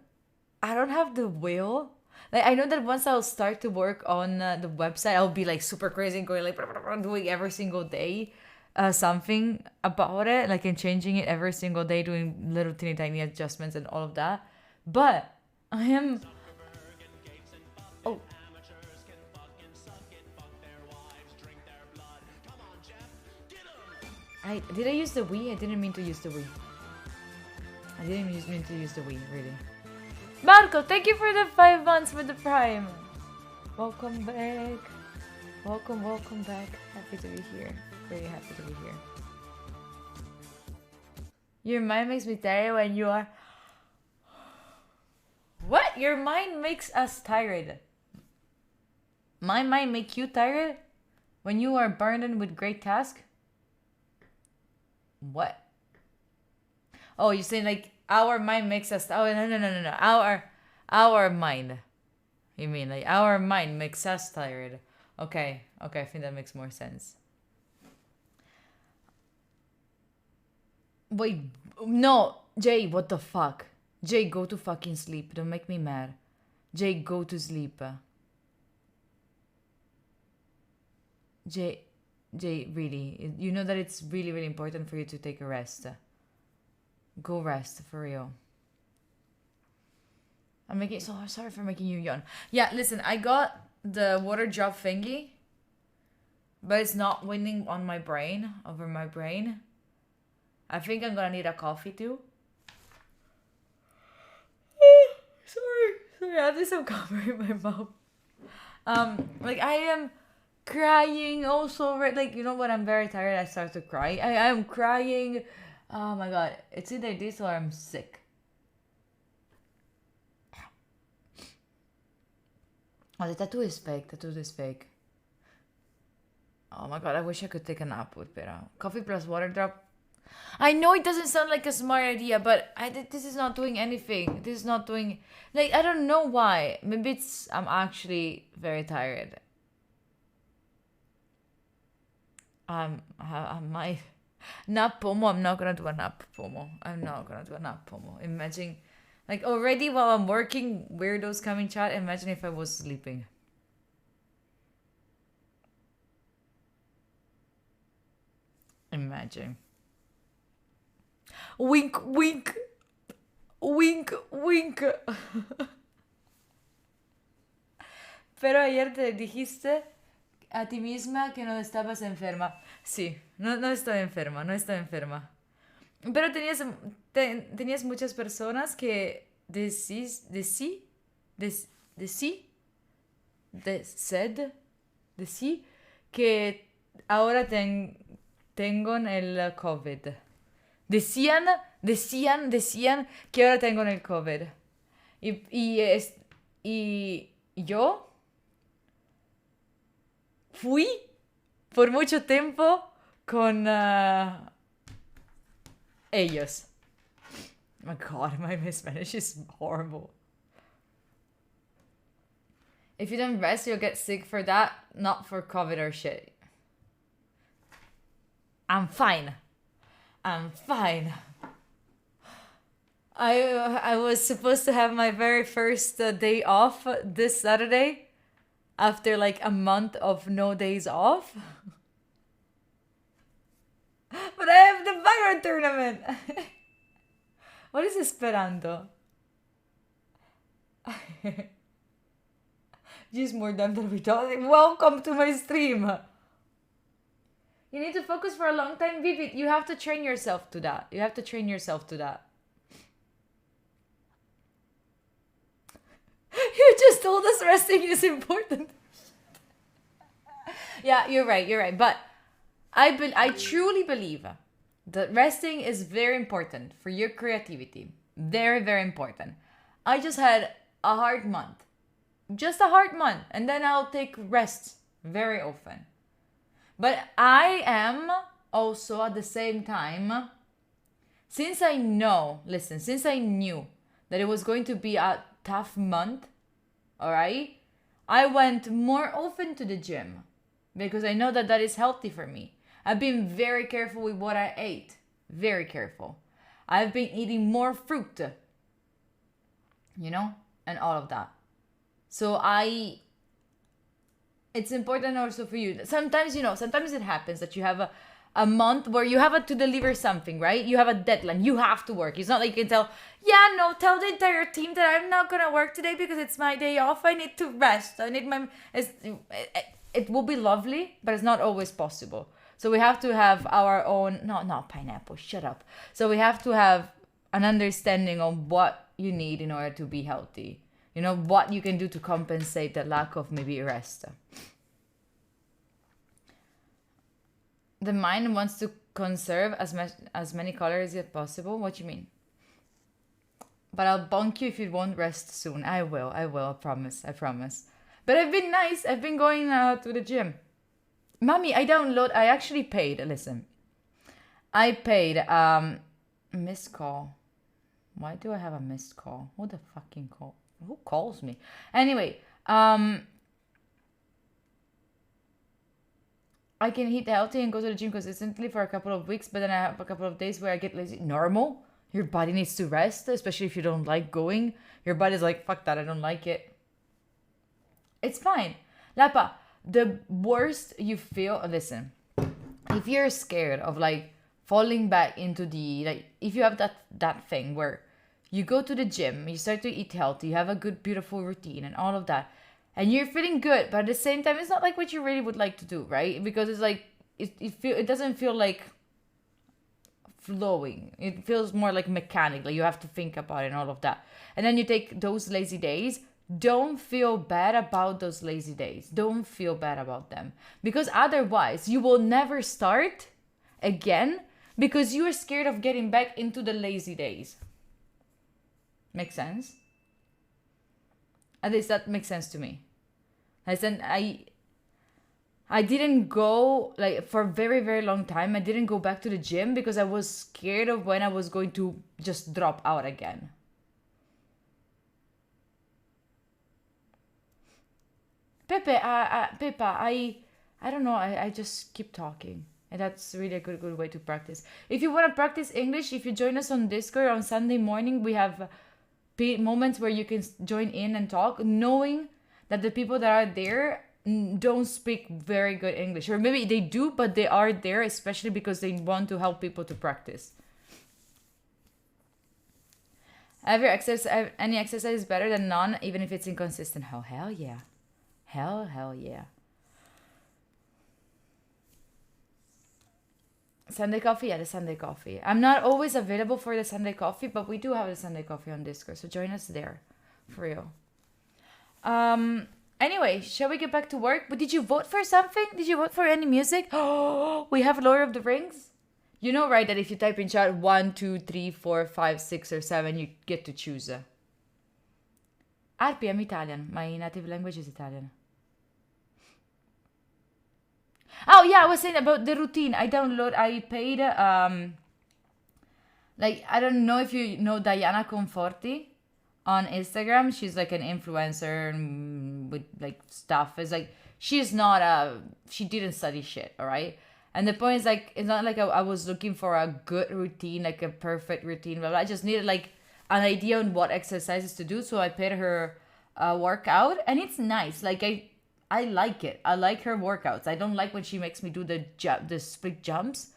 have the will. Like, I know that once I'll start to work on the website, I'll be like super crazy and going like doing every single day something about it, like, and changing it every single day, doing little teeny tiny adjustments and all of that. But I am. Oh. Did I use the Wii? I didn't mean to use the Wii. I didn't mean to use the Wii, really. Marco, thank you for the 5 months with the Prime. Welcome back. Welcome back. Happy to be here. Very happy to be here. Your mind makes me tired when you are... What? Your mind makes us tired. My mind make you tired? When you are burdened with great task? What? Oh, you're saying like our mind makes us... Oh, no. Our mind. You mean like our mind makes us tired. Okay, I think that makes more sense. Wait, no. Jay, what the fuck? Jay, go to fucking sleep. Don't make me mad. Jay, go to sleep. Jay, really. You know that it's really, really important for you to take a rest. Go rest, for real. I'm making... So sorry for making you yawn. Yeah, listen, I got the water drop thingy. But it's not winning on my brain, over my brain. I think I'm gonna need a coffee too. Sorry, I have some cover in my mouth. Like I am crying also, right? Like, you know, when I'm very tired, I start to cry. I am crying. Oh my god, it's either this or I'm sick. Oh, the tattoo is fake. Oh my god, I wish I could take a nap with Pera. Coffee plus water drop. I know it doesn't sound like a smart idea, but this is not doing anything. This is not doing... Like, I don't know why. Maybe it's... I'm actually very tired. I might... Nap Pomo. I'm not gonna do a nap Pomo. Imagine... Like, already while I'm working, weirdos coming chat. Imagine if I was sleeping. Imagine. Wink, wink. Wink, wink. Pero ayer te dijiste a ti misma que no estabas enferma. Sí, no estoy enferma, no estoy enferma. Pero tenías muchas personas que decí que ahora tengo el COVID. Decían que ahora tengo el COVID. Y yo fui por mucho tiempo con ellos. Oh my God, my Spanish is horrible. If you don't rest, you'll get sick for that, not for COVID or shit. I'm fine. I was supposed to have my very first day off this Saturday after like a month of no days off. But I have the Byron tournament. What is Esperanto? Just more dumb than we thought. Welcome to my stream. You need to focus for a long time, Vivid. You have to train yourself to that. You just told us resting is important. Yeah, you're right. But I truly believe that resting is very important for your creativity. Very, very important. I just had a hard month. Just a hard month. And then I'll take rests very often. But I am also at the same time, since I knew that it was going to be a tough month, all right, I went more often to the gym because I know that is healthy for me. I've been very careful with what I ate. Very careful. I've been eating more fruit, and all of that. So it's important also for you. Sometimes it happens that you have a month where you have to deliver something, right? You have a deadline. You have to work. It's not like you can tell the entire team that I'm not going to work today because it's my day off. I need to rest. It will be lovely, but it's not always possible. So we have to have our own, not pineapple, shut up. So we have to have an understanding of what you need in order to be healthy. What you can do to compensate the lack of maybe rest. The mind wants to conserve as many calories as possible. What do you mean? But I'll bonk you if you won't rest soon. I will, I promise. But I've been nice. I've been going to the gym. Mommy, I actually paid. Listen. I paid missed call. Why do I have a missed call? Who the fucking call? Who calls me? Anyway, I can eat healthy and go to the gym consistently for a couple of weeks, but then I have a couple of days where I get lazy. Normal. Your body needs to rest, especially if you don't like going. Your body's like, fuck that, I don't like it. It's fine. Lapa, the worst you feel, listen, if you're scared of like falling back into if you have that thing where you go to the gym, you start to eat healthy, you have a good, beautiful routine and all of that, and you're feeling good, but at the same time, it's not like what you really would like to do, right? Because it's like, it doesn't feel like flowing. It feels more like mechanical. You have to think about it and all of that. And then you take those lazy days. Don't feel bad about those lazy days. Don't feel bad about them. Because otherwise, you will never start again because you are scared of getting back into the lazy days. Make sense? At least that makes sense to me. Listen, I didn't go, for a very, very long time, I didn't go back to the gym because I was scared of when I was going to just drop out again. Pepe, I don't know, I just keep talking. And that's really a good way to practice. If you want to practice English, if you join us on Discord on Sunday morning, we have moments where you can join in and talk, knowing that the people that are there don't speak very good English. Or maybe they do, but they are there especially because they want to help people to practice. Any exercise is better than none, even if it's inconsistent. Oh, hell yeah. Hell yeah. Sunday coffee? Yeah, the Sunday coffee. I'm not always available for the Sunday coffee, but we do have the Sunday coffee on Discord, so join us there. For real. Anyway, shall we get back to work? But did you vote for something? Did you vote for any music? Oh, we have Lord of the Rings? You know, right, that if you type in chat 1, 2, 3, 4, 5, 6, or 7, you get to choose. Arpi, I'm Italian. My native language is Italian. Oh, yeah, I was saying about the routine. I paid, like, I don't know if you know Diana Conforti on Instagram. She's like an influencer with like stuff. It's like, she didn't study shit, all right? And the point is, like, it's not like I was looking for a good routine, like a perfect routine, but I just needed like an idea on what exercises to do. So I paid her workout, and it's nice. Like, I like it. I like her workouts. I don't like when she makes me do the split jumps.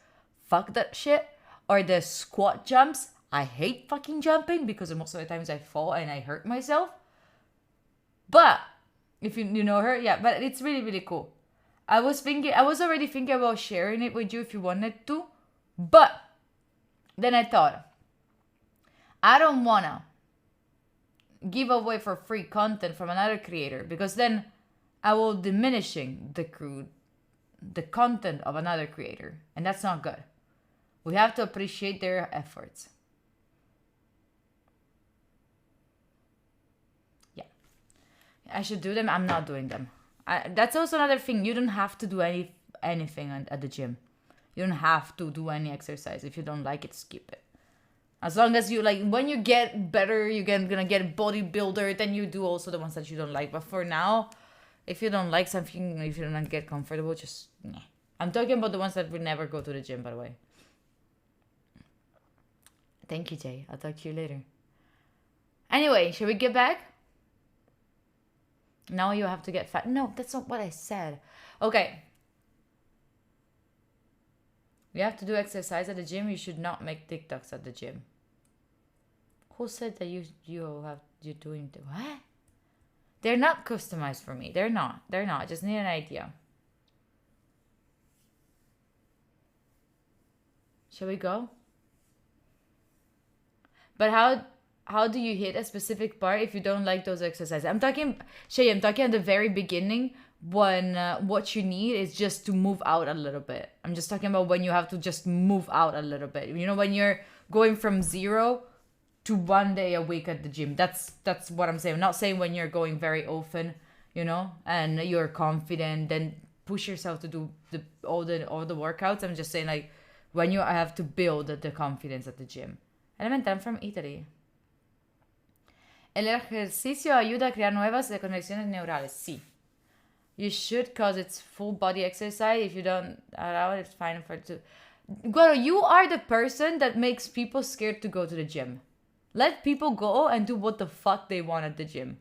Fuck that shit. Or the squat jumps. I hate fucking jumping because most of the times I fall and I hurt myself. But if you know her, yeah, but it's really, really cool. I was already thinking about sharing it with you if you wanted to. But then I thought, I don't wanna give away for free content from another creator, because then I will diminishing the content of another creator, and that's not good. We have to appreciate their efforts. Yeah, I should do them. I'm not doing them. That's also another thing. You don't have to do anything at the gym. You don't have to do any exercise. If you don't like it, skip it. As long as you like, when you get better, gonna get bodybuilder, then you do also the ones that you don't like. But for now, if you don't like something, if you don't get comfortable, just nah. I'm talking about the ones that will never go to the gym, by the way. Thank you, Jay. I'll talk to you later. Anyway, shall we get back? Now you have to get fat. No, that's not what I said. Okay. You have to do exercise at the gym. You should not make TikToks at the gym. Who said that you're doing what? They're not customized for me. They're not. I just need an idea. Shall we go? But how do you hit a specific part if you don't like those exercises? I'm talking at the very beginning, when what you need is just to move out a little bit. I'm just talking about when you have to just move out a little bit. You know, when you're going from 0 to 1 day a week at the gym. That's what I'm saying. I'm not saying when you're going very often, you know, and you're confident, then push yourself to do all the workouts. I'm just saying, like, when you have to build the confidence at the gym. Element, I'm from Italy. El ejercicio ayuda a crear nuevas conexiones neurales. Sí. You should, because it's full body exercise. If you don't allow it, it's fine for it to. Guaro, you are the person that makes people scared to go to the gym. Let people go and do what the fuck they want at the gym.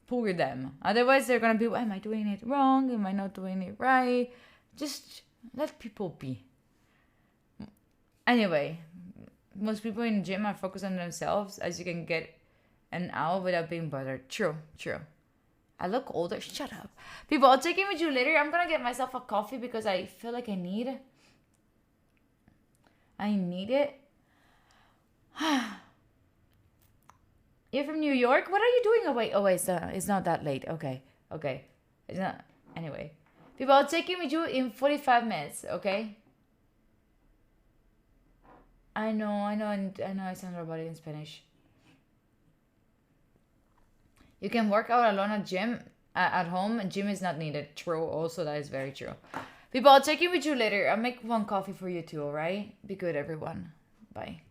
Poor them. Otherwise, they're gonna be, am I doing it wrong? Am I not doing it right? Just let people be. Anyway, most people in the gym are focused on themselves, as you can get an hour without being bothered. True. I look older. Shut up. People, I'll check in with you later. I'm gonna get myself a coffee because I feel like I need it. You're from New York? What are you doing? Oh wait, it's not that late. Okay. It's not. Anyway. People, I'll check in with you in 45 minutes, okay? I know I sound robotic in Spanish. You can work out alone at home. Gym is not needed. True. Also, that is very true. People, I'll check in with you later. I'll make one coffee for you too, alright? Be good, everyone. Bye.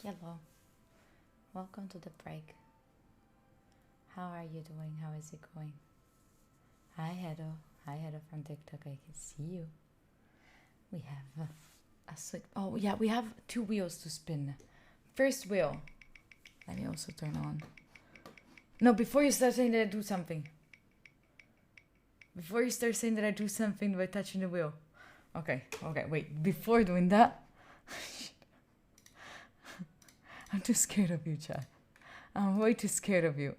Hello. Welcome to the break. How are you doing? How is it going? Hi, Hedo. Hi, Hedo from TikTok. I can see you. We have a slick. Oh, yeah, we have 2 wheels to spin. First wheel. Let me also turn on. No, before you start saying that I do something. Before you start saying that I do something by touching the wheel. Okay, wait. Before doing that. I'm too scared of you, chat. I'm way too scared of you.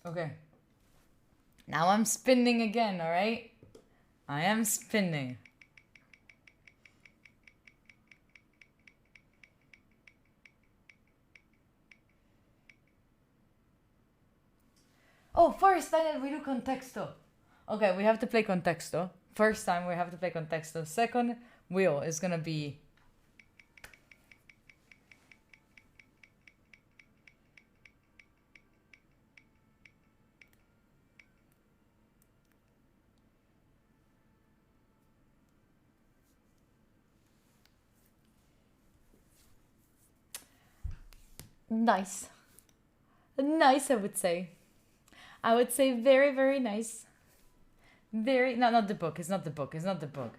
Okay. Now I'm spinning again, alright? I am spinning. Oh, first time we do contexto. Okay, we have to play contexto. First time we have to play contexto. Second wheel is gonna be... Nice. Nice, I would say. I would say very, very nice. Very... No, not the book. It's not the book. It's not the book.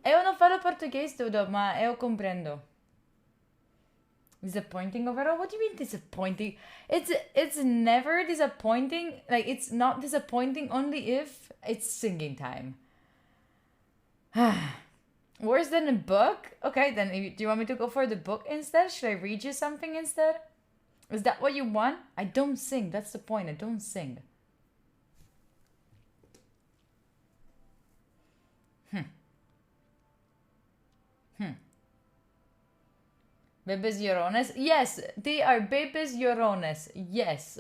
Eu não falo português tudo, mas eu compreendo. Disappointing overall? What do you mean disappointing? It's never disappointing. Like, it's not disappointing only if it's singing time. Worse than a book? Okay, then do you want me to go for the book instead? Should I read you something instead? Is that what you want? I don't sing. That's the point. I don't sing. Bebes llorones? Yes, they are bebes llorones. Yes.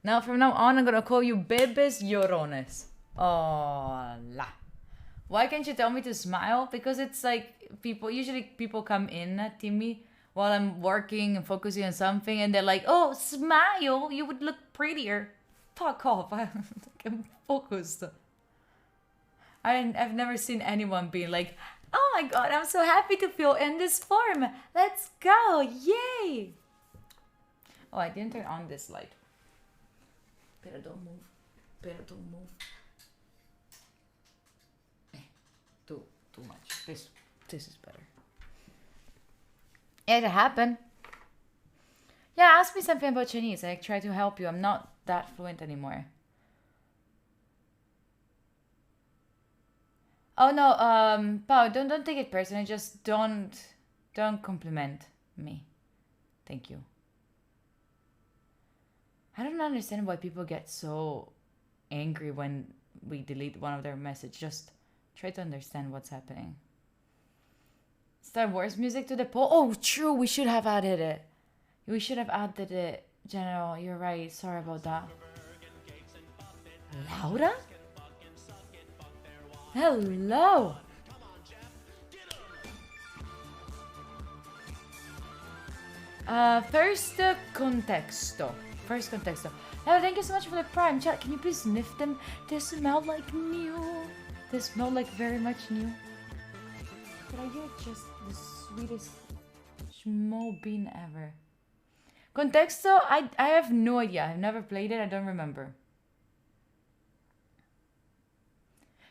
Now, from now on, I'm gonna call you bebes llorones. Hola. Why can't you tell me to smile? Because it's like usually people come in to me while I'm working and focusing on something and they're like, oh, smile, you would look prettier. Fuck off. I'm focused. I've never seen anyone being like, oh my god, I'm so happy to feel in this form. Let's go. Yay. Oh, I didn't turn on this light. Better don't move. Better don't move. Too much. This is better. It happened. Yeah, ask me something about Chinese. I try to help you. I'm not that fluent anymore. Oh no, Pao, don't take it personally. Just don't compliment me. Thank you. I don't understand why people get so angry when we delete one of their messages. Just try to understand what's happening. Star Wars music to the poll. Oh, true. We should have added it. We should have added it. General, you're right. Sorry about that. Laura? Hello. First contexto. Oh, thank you so much for the prime chat. Can you please sniff them? They smell like new. They smell like very much new. But you're just the sweetest schmo bean ever. Contexto, I have no idea. I've never played it. I don't remember.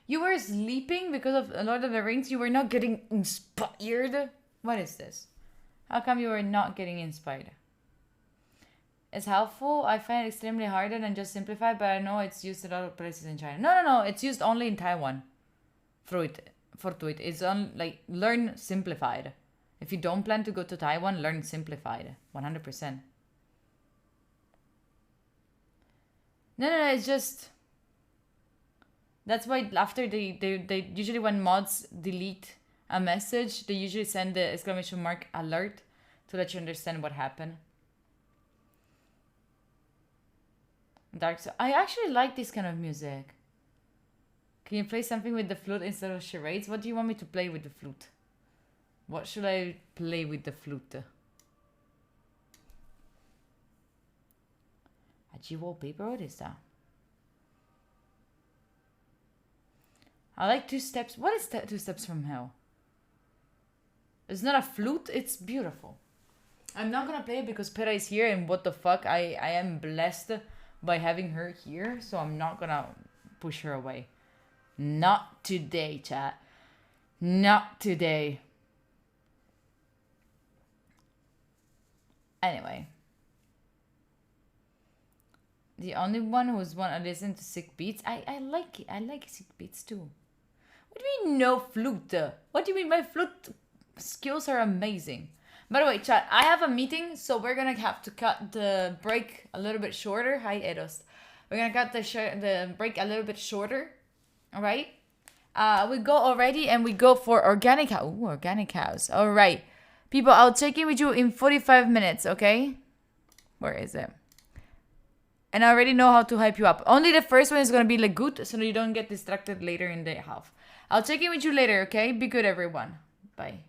You were sleeping because of Lord of the Rings? You were not getting inspired? What is this? How come you were not getting inspired? It's helpful. I find it extremely harder than just simplified, but I know it's used in a lot of places in China. No. It's used only in Taiwan. Fortuit. It's on, like, learn simplified. If you don't plan to go to Taiwan, learn simplified. 100%. No, it's just... That's why after they usually when mods delete a message, they usually send the exclamation mark alert to let you understand what happened. Dark Souls. I actually like this kind of music. Can you play something with the flute instead of charades? What do you want me to play with the flute? What should I play with the flute? A G wallpaper? What is that? I like 2 steps. What is 2 steps from hell? It's not a flute, it's beautiful. I'm not gonna play it because Pera is here, and what the fuck, I am blessed by having her here, so I'm not gonna push her away. Not today, chat. Not today. Anyway. The only one who's want to listen to sick beats. I like it. I like sick beats too. What do you mean no flute? What do you mean my flute skills are amazing? By the way, chat, I have a meeting, so we're gonna have to cut the break a little bit shorter. Hi, Edos. We're gonna cut the break a little bit shorter. All right. We go already, and we go for organic house. Ooh, organic house. All right, people. I'll check in with you in 45 minutes. Okay. Where is it? And I already know how to hype you up. Only the first one is gonna be like good, so you don't get distracted later in the half. I'll check in with you later. Okay. Be good, everyone. Bye.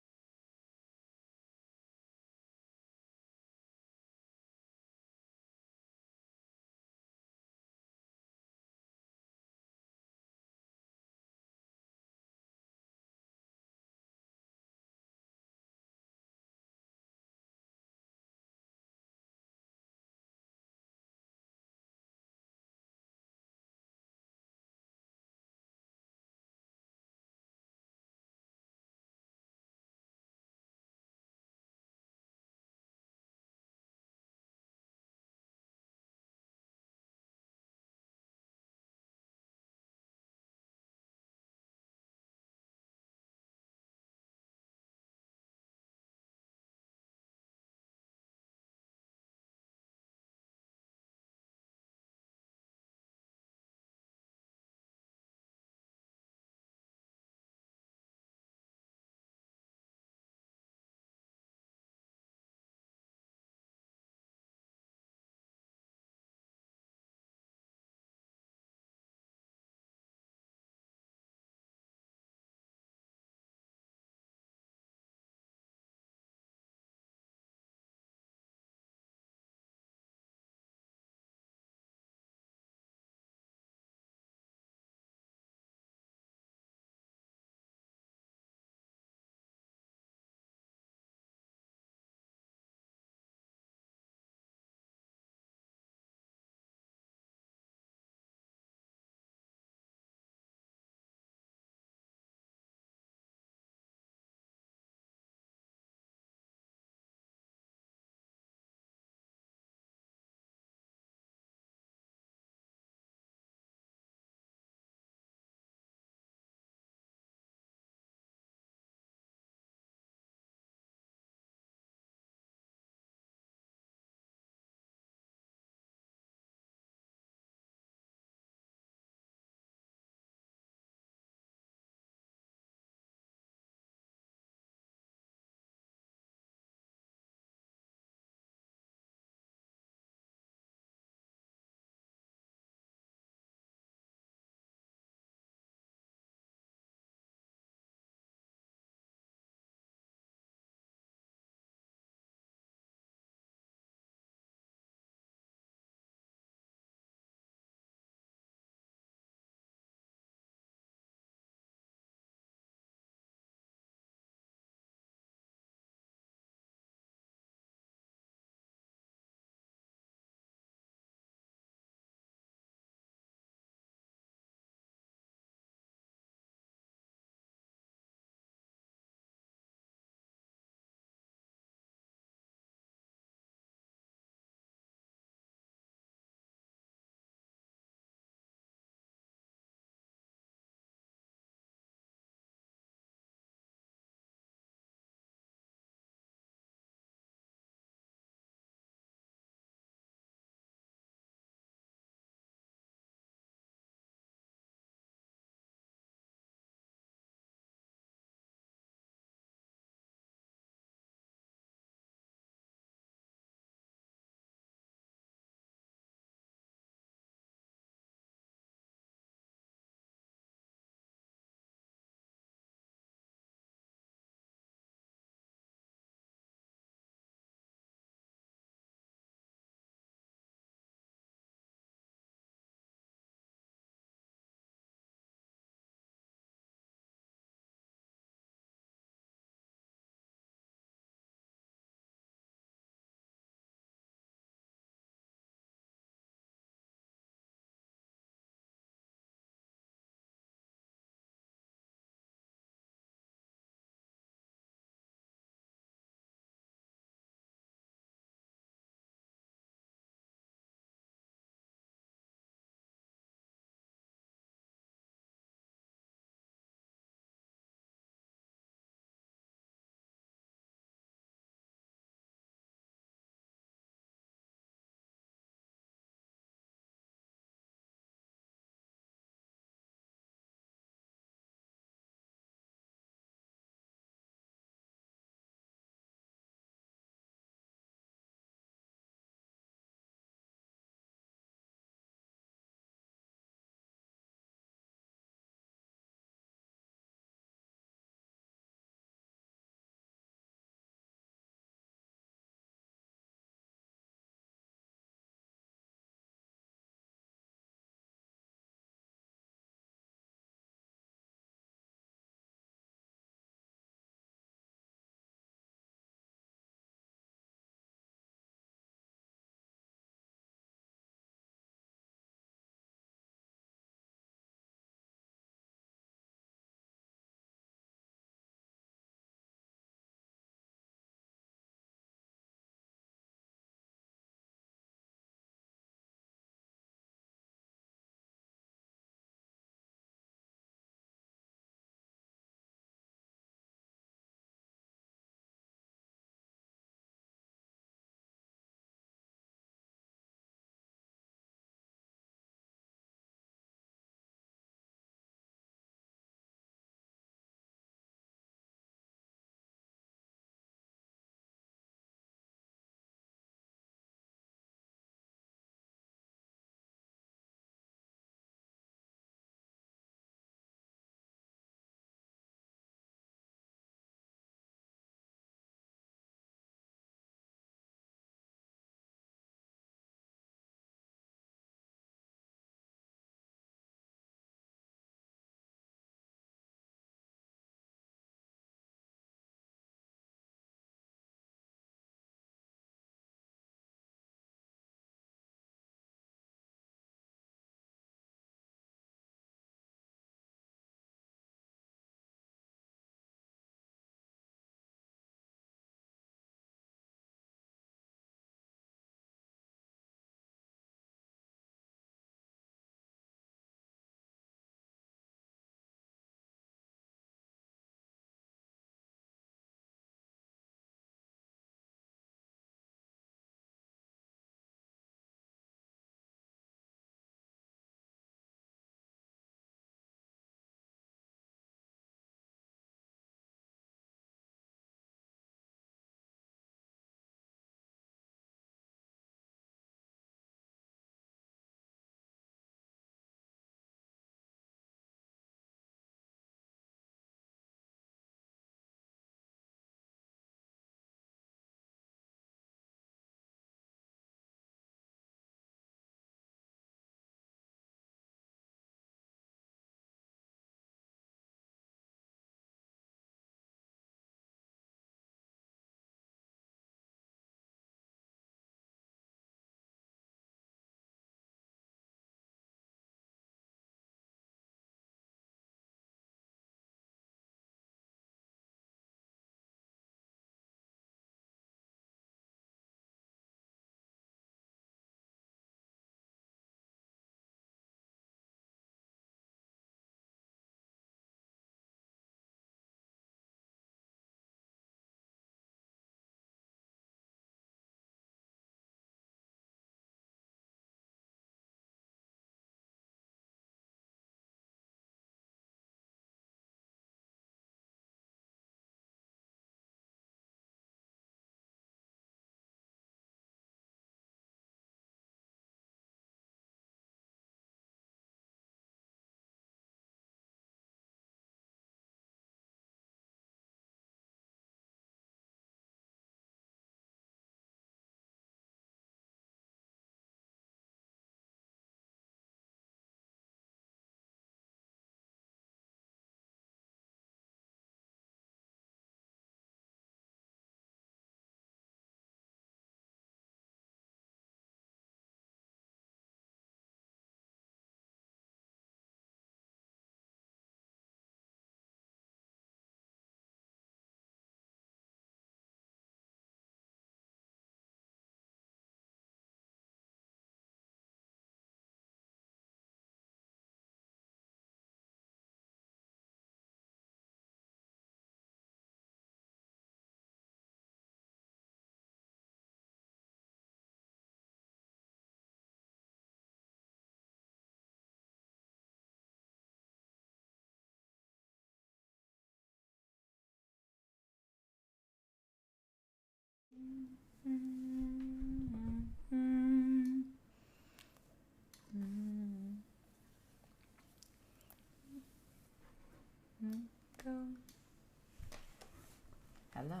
Hello.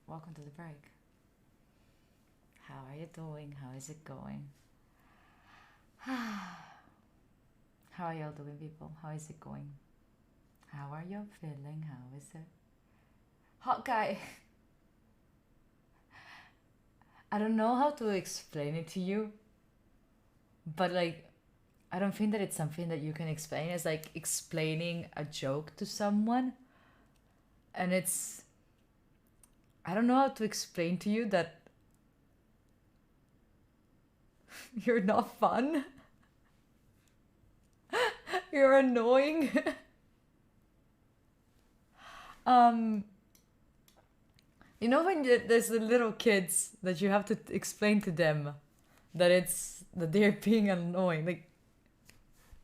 Welcome to the break. How are you doing? How is it going? How are y'all doing, people? How is it going? How are y'all feeling? How is it? Hot guy. I don't know how to explain it to you, but like, I don't think that it's something that you can explain. It's like explaining a joke to someone. And it's, I don't know how to explain to you that you're not fun. You're annoying. You know when there's the little kids that you have to explain to them that they're being annoying. Like,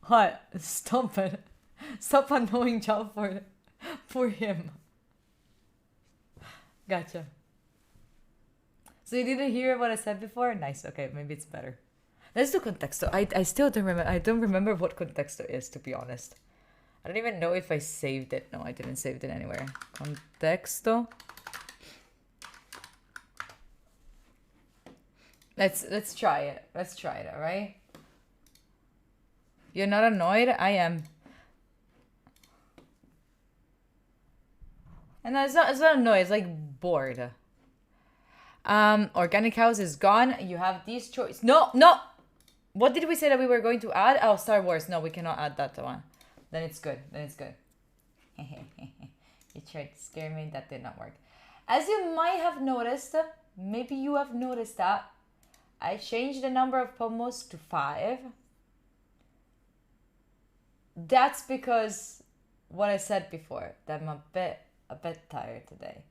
what? Stop it. Stop annoying Chow for him. Gotcha. So you didn't hear what I said before? Nice. Okay, maybe it's better. Let's do contexto. I still don't remember. I don't remember what contexto is, to be honest. I don't even know if I saved it. No, I didn't save it anywhere. Contexto. Let's try it. Let's try it, all right? You're not annoyed? I am. And it's not annoyed, it's like bored. Organic house is gone. You have these choices. No! What did we say that we were going to add? Oh, Star Wars. No, we cannot add that one. Then it's good. You tried to scare me. That did not work. As you might have noticed, maybe you have noticed that I changed the number of pomos to 5. That's because what I said before, that I'm a bit tired today.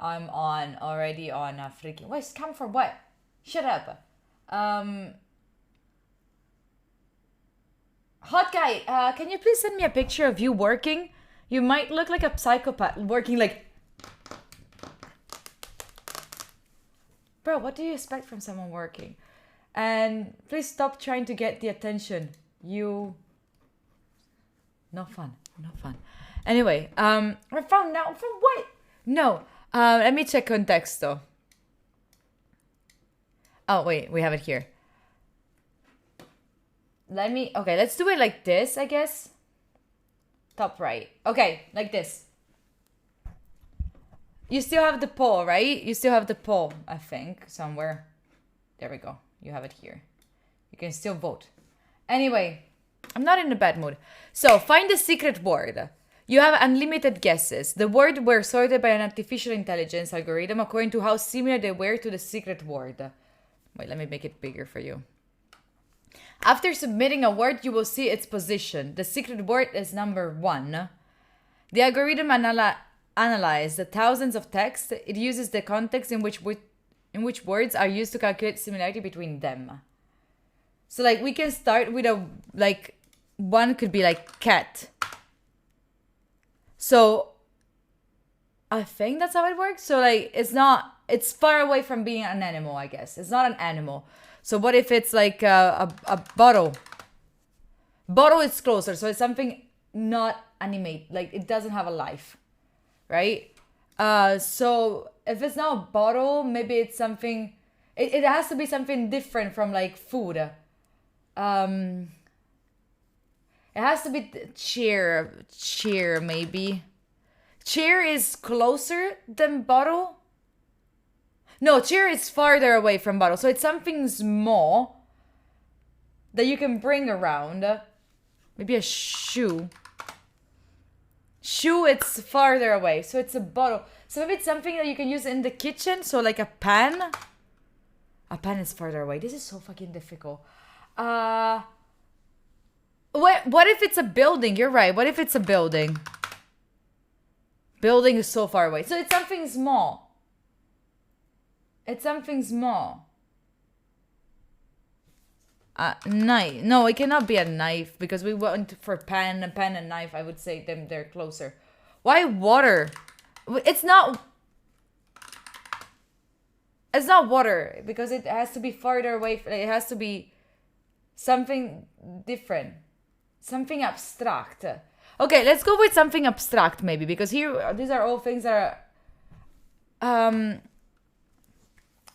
I'm already on a freaking... Wait, scam for what? Shut up. Hot guy, can you please send me a picture of you working? You might look like a psychopath working like... Bro, what do you expect from someone working? And please stop trying to get the attention. You... Not fun. Anyway, I found out from what? No. Let me check contexto. Oh, wait, we have it here. Okay, let's do it like this, I guess. Top right. Okay, like this. You still have the poll, right? You still have the poll, I think, somewhere. There we go. You have it here. You can still vote. Anyway, I'm not in a bad mood. So, find the secret word. You have unlimited guesses. The words were sorted by an artificial intelligence algorithm according to how similar they were to the secret word. Wait, let me make it bigger for you. After submitting a word, you will see its position. The secret word is number 1. The algorithm analyzes the thousands of texts. It uses the context in which words are used to calculate similarity between them. So, like, we can start with one could be like cat. So, I think that's how it works. So, like, it's far away from being an animal, I guess. It's not an animal. So, what if it's like a bottle? Bottle is closer. So, it's something not animate. Like, it doesn't have a life. Right? So, if it's not a bottle, maybe it's something... It has to be something different from, like, food. It has to be chair, maybe. Chair is closer than bottle. No, chair is farther away from bottle. So it's something small that you can bring around. Maybe a shoe. Shoe, it's farther away. So it's a bottle. So maybe it's something that you can use in the kitchen. So like a pan. A pan is farther away. This is so fucking difficult. What if it's a building? You're right. What if it's a building? Building is so far away. So it's something small. It's something small. Knife. No, it cannot be a knife because we went for pen and knife. I would say they're closer. Why water? It's not... It's not water because it has to be farther away. It has to be something different, something abstract. Okay, let's go with something abstract maybe, because here these are all things that are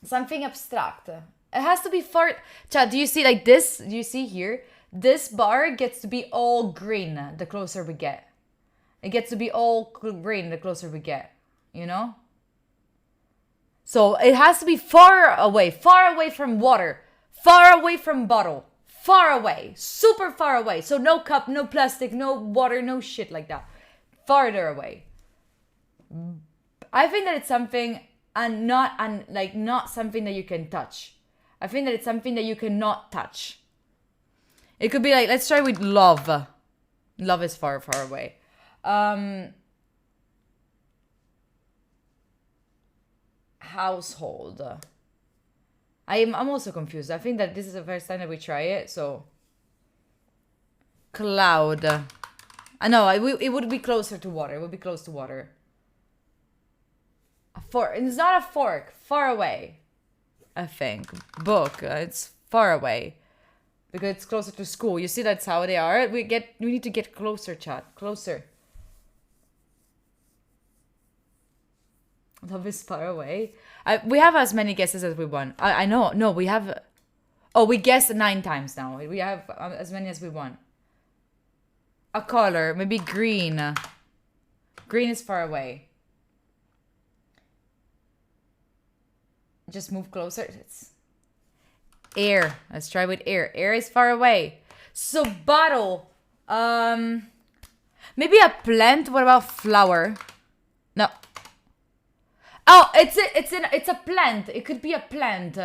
something abstract. It has to be far. Chad, do you see like this? Do you see here? This bar gets to be all green the closer we get. It gets to be all green the closer we get, you know? So it has to be far away from water, far away from bottle, far away, super far away. So no cup, no plastic, no water, no shit like that. Farther away. I think that it's something not something that you can touch. I think that it's something that you cannot touch. It could be like, let's try with love. Love is far, far away. Household. I'm also confused. I think that this is the first time that we try it, so. Cloud. I know, it would be closer to water. It would be close to water. A fork. It's not a fork. Far away. I think. Book. It's far away. Because it's closer to school. You see, that's how they are. We need to get closer, chat. Closer. Love is far away. We have as many guesses as we want. I know. No, we have. Oh, we guessed 9 times now. We have as many as we want. A color. Maybe green. Green is far away. Just move closer. It's air. Let's try with air. Air is far away. So bottle. Maybe a plant. What about flower? No. Oh, it's a plant. It could be a plant.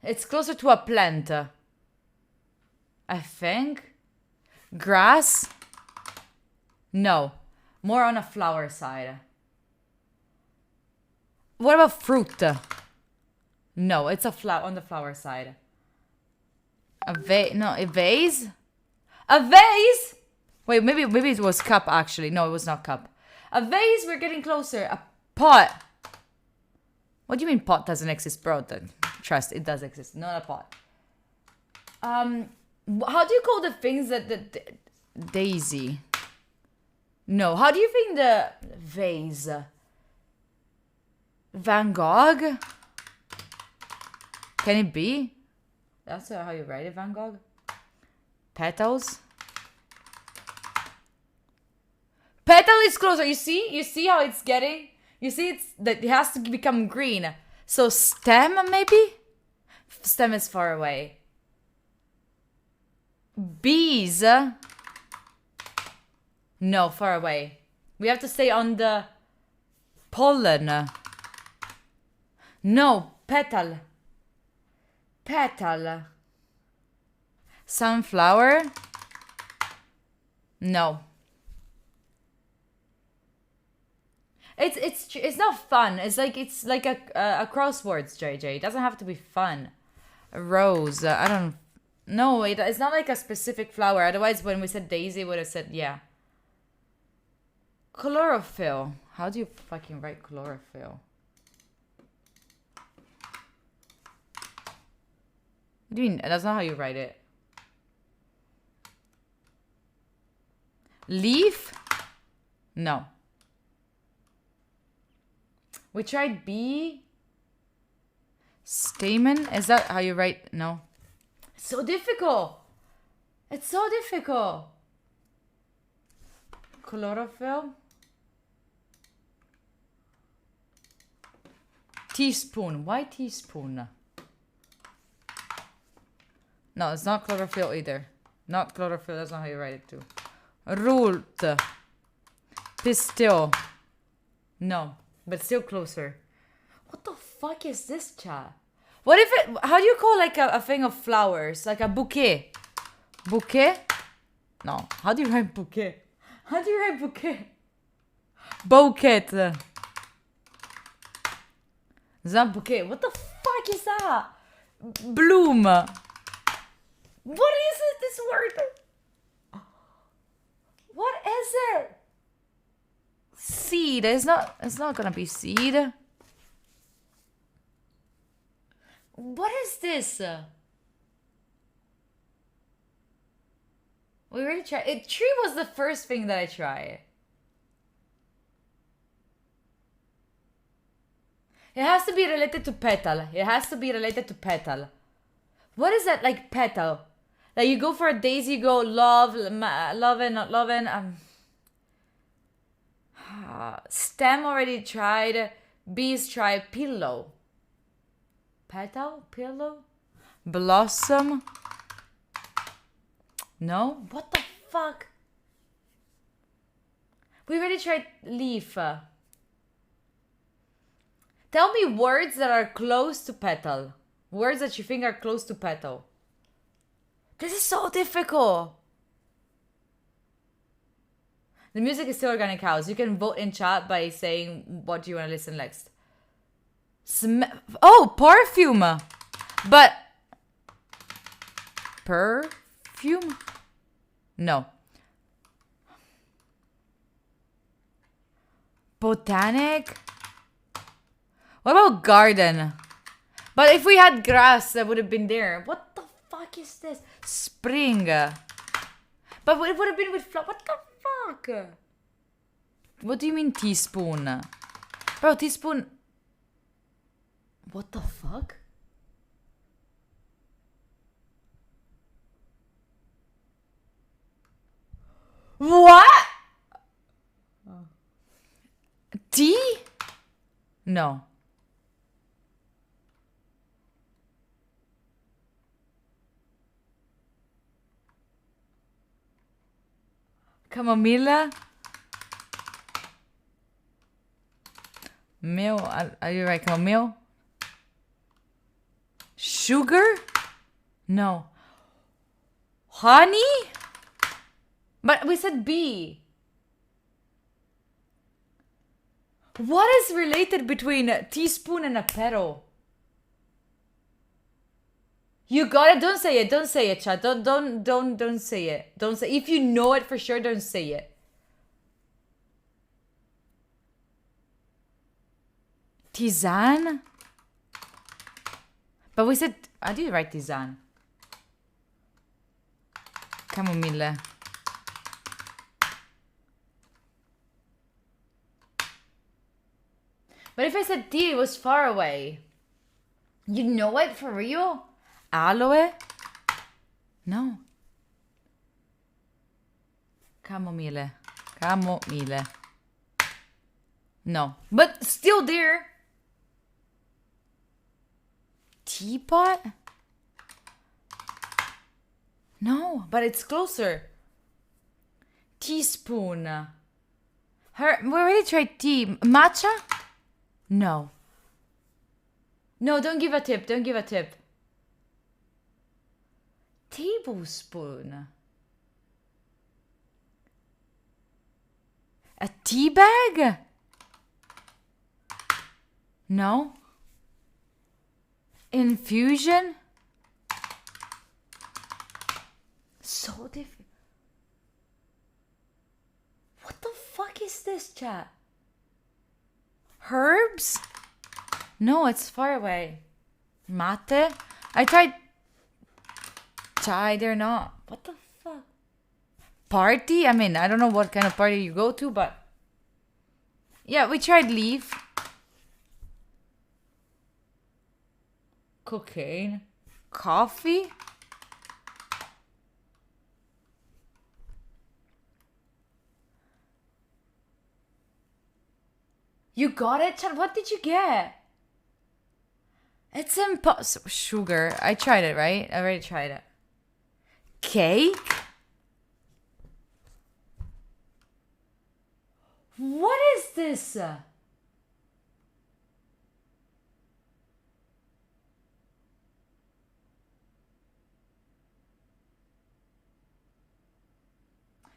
It's closer to a plant. I think. Grass? No. More on a flower side. What about fruit? No, it's a flower on the flower side. A vase? A vase? Wait, maybe it was cup actually. No, it was not cup. A vase, we're getting closer. A pot. What do you mean pot doesn't exist, bro? Trust, it does exist. Not a pot. How do you call the things that daisy? No, how do you think the vase? Van Gogh? Can it be? That's how you write it, Van Gogh? Petals? Petal is closer. You see how it's getting? You see it has to become green. So stem maybe? Stem is far away. Bees? No, far away. We have to stay on the pollen. No, petal. Petal. Sunflower? No. It's not fun. It's like a crosswords, JJ. It doesn't have to be fun. A rose. I don't know. It's not like a specific flower. Otherwise, when we said daisy, would have said yeah. Chlorophyll. How do you fucking write chlorophyll? What do you mean? That's not how you write it. Leaf? No. We tried B. Stamen? Is that how you write? No. It's so difficult. It's so difficult. Chlorophyll. Teaspoon. Why teaspoon? No, it's not chlorophyll either. Not chlorophyll. That's not how you write it too. Root. Pistil. No. But still closer. What the fuck is this, chat? What if it... How do you call like a thing of flowers? Like a bouquet? Bouquet? No. How do you write bouquet? How do you write bouquet? Bouquet. It's not bouquet. What the fuck is that? Bloom. What is it, this word? What is it? Seed. It's not gonna be seed. What is this? We already tried it. Tree was the first thing that I tried. It has to be related to petal. It has to be related to petal. What is that, like, petal? Like, you go for a daisy, you go love, loving, not loving. Stem already tried. Bees tried. Pillow. Petal? Pillow? Blossom? No? What the fuck? We already tried leaf. Tell me words that are close to petal. Words that you think are close to petal. This is so difficult. The music is still Organic House. You can vote in chat by saying what you want to listen next. Perfume. But perfume? No. Botanic? What about garden? But if we had grass, that would have been there. What the fuck is this? Spring. But it would have been with flower. What the fuck? What do you mean teaspoon? Bro, teaspoon. What the fuck? What? Tea? No. Chamomilla? Meal? Are you right? Chamomile? Sugar? No. Honey? But we said bee. What is related between a teaspoon and a petal? You got it. Don't say it. Don't say it, chat. Don't say it. Don't say. If you know it for sure, don't say it. Tisane? But we said, I did write tisane. Chamomile. But if I said tea, it was far away. You know it for real? Aloe? No. Chamomile. Chamomile. No. But still there. Teapot? No, but it's closer. Teaspoon. We already tried tea. Matcha? No. No, don't give a tip. Don't give a tip. Tablespoon. A tea bag? No. Infusion? So different. What the fuck is this, chat? Herbs? No, it's far away. Mate? I tried chai, they're not. What the fuck? Party? I mean, I don't know what kind of party you go to, but yeah, we tried leaf. Cocaine. Coffee? You got it, chat? What did you get? It's impossible. Sugar. I tried it, right? I already tried it. Cake? What is this?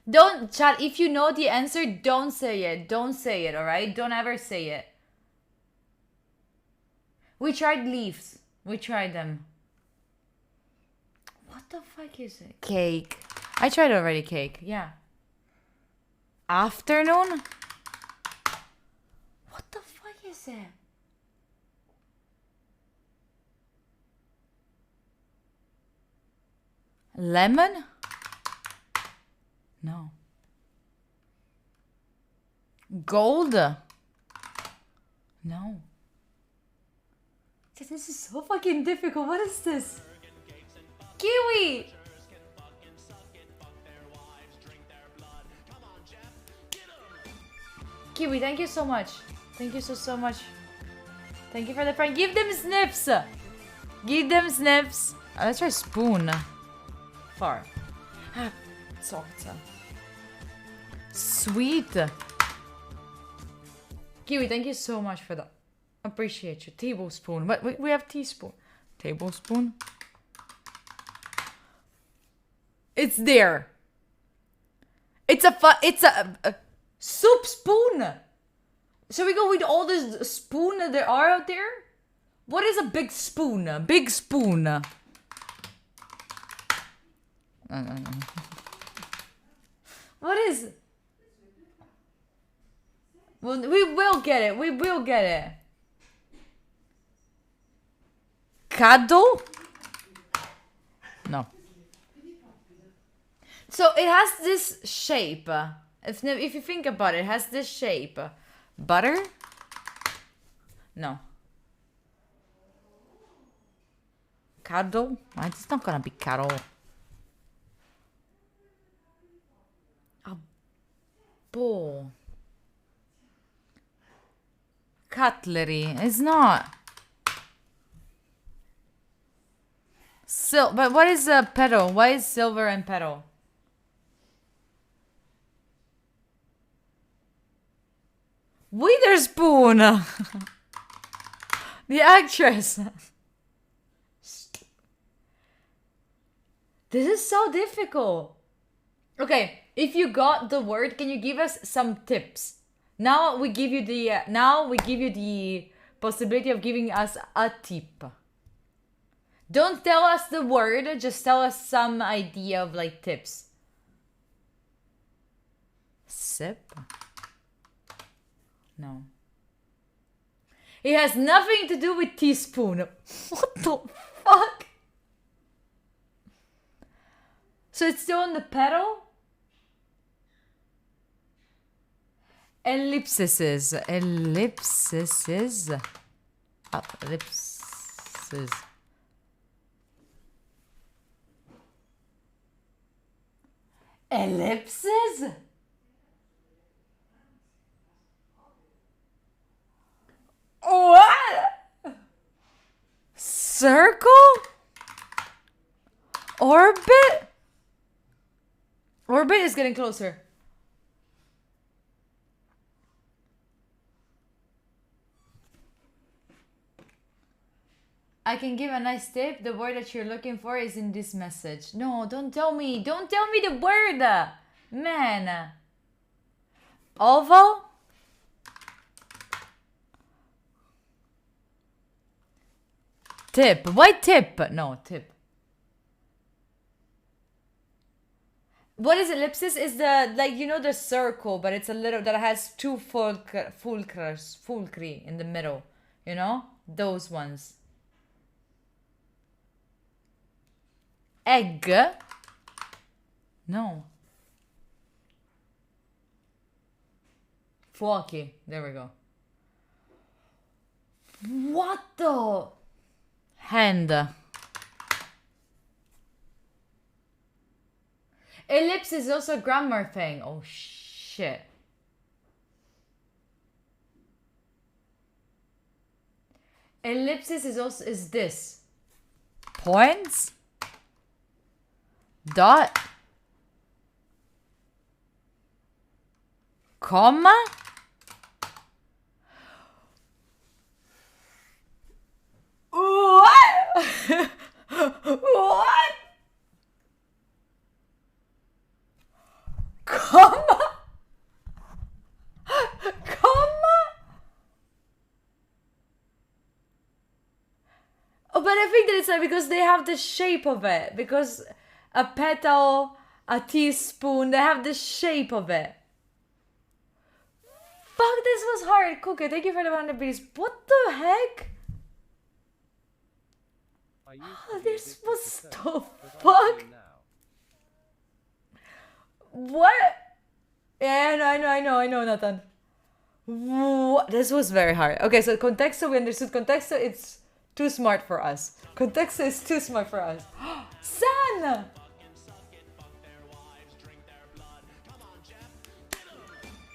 Don't, chat, if you know the answer, don't say it. Don't say it, alright? Don't ever say it. We tried leaves. We tried them. What the fuck is it? Cake. I tried already cake, yeah. Afternoon? What the fuck is it? Lemon? No. Gold? No. This is so fucking difficult. What is this? Kiwi! Kiwi, thank you so much. Thank you so much. Thank you for the prank. Give them sniffs! Give them sniffs! Let's try spoon. Far. Ah, salt. Sweet. Kiwi, thank you so much for that. Appreciate you. Tablespoon. But we have teaspoon. Tablespoon. It's there. It's a soup spoon. Shall we go with all the spoon that there are out there? What is a big spoon? A big spoon. What is? Well, we will get it. We will get it. Cuddle? No. So it has this shape. If you think about it, it has this shape. Butter? No. Cuddle? It's not gonna be cuddle. A bowl. Cutlery. It's not. But what is a petal? Why is silver and petal? Witherspoon! The actress. This is so difficult. Okay, if you got the word, can you give us some tips? Now we give you the possibility of giving us a tip. Don't tell us the word, just tell us some idea of like tips. Sip? No. It has nothing to do with teaspoon. What the fuck? So it's still on the pedal? Ellipses. Ellipses. Oh, ellipses. Ellipses? What? Circle? Orbit? Orbit is getting closer. I can give a nice tip. The word that you're looking for is in this message. No, don't tell me. Don't tell me the word. Man. Oval? Tip. Why tip? No, tip. What is ellipsis? Is the, like, you know, the circle, but it's a little, that has two fulcri in the middle. You know? Those ones. Egg? No. Fuochi. There we go. What the? Hand. Ellipse is also a grammar thing. Oh shit. Ellipsis is this. Points? Dot? Comma? What? What? Comma? Comma? Oh, but I think that it's like because they have the shape of it. Because a petal, a teaspoon, they have the shape of it. Fuck, this was hard. Cookie, thank you for the 100 bits. What the heck? Oh, this was the fuck? What? Yeah, I know, Nathan. This was very hard. Okay, so Contexto, we understood Contexto, it's too smart for us. Contexto is too smart for us. San!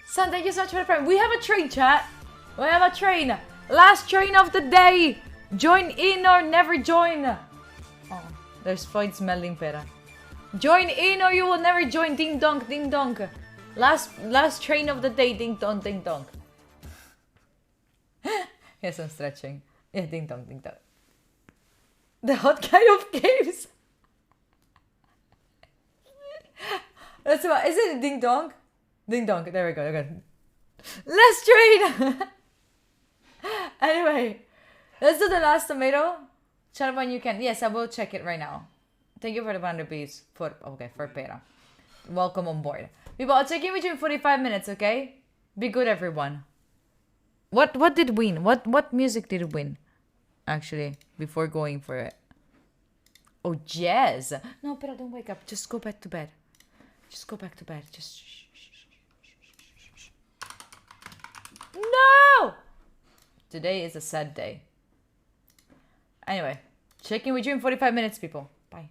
San, thank you so much for the prime. We have a train, chat. We have a train. Last train of the day. Join in or never join. Oh, there's Floyd smelling pera. Join in or you will never join. Ding dong, ding dong. Last train of the day. Ding dong, ding dong. Yes, I'm stretching. Yeah, ding dong, ding dong. The hot guy of games. That's what. Is it ding dong? Ding dong. There we go. Okay. Last train. Anyway, let's do the last tomato. Chat when you can. Yes, I will check it right now. Thank you for the 100 piece. For pera. Welcome on board. People, I'll check in with you in 45 minutes, okay? Be good, everyone. What did win? What music did win? Actually, before going for it. Oh, jazz. No, pero don't wake up. Just go back to bed. Just go back to bed. Just. No! Today is a sad day. Anyway, check in with you in 45 minutes, people. Bye.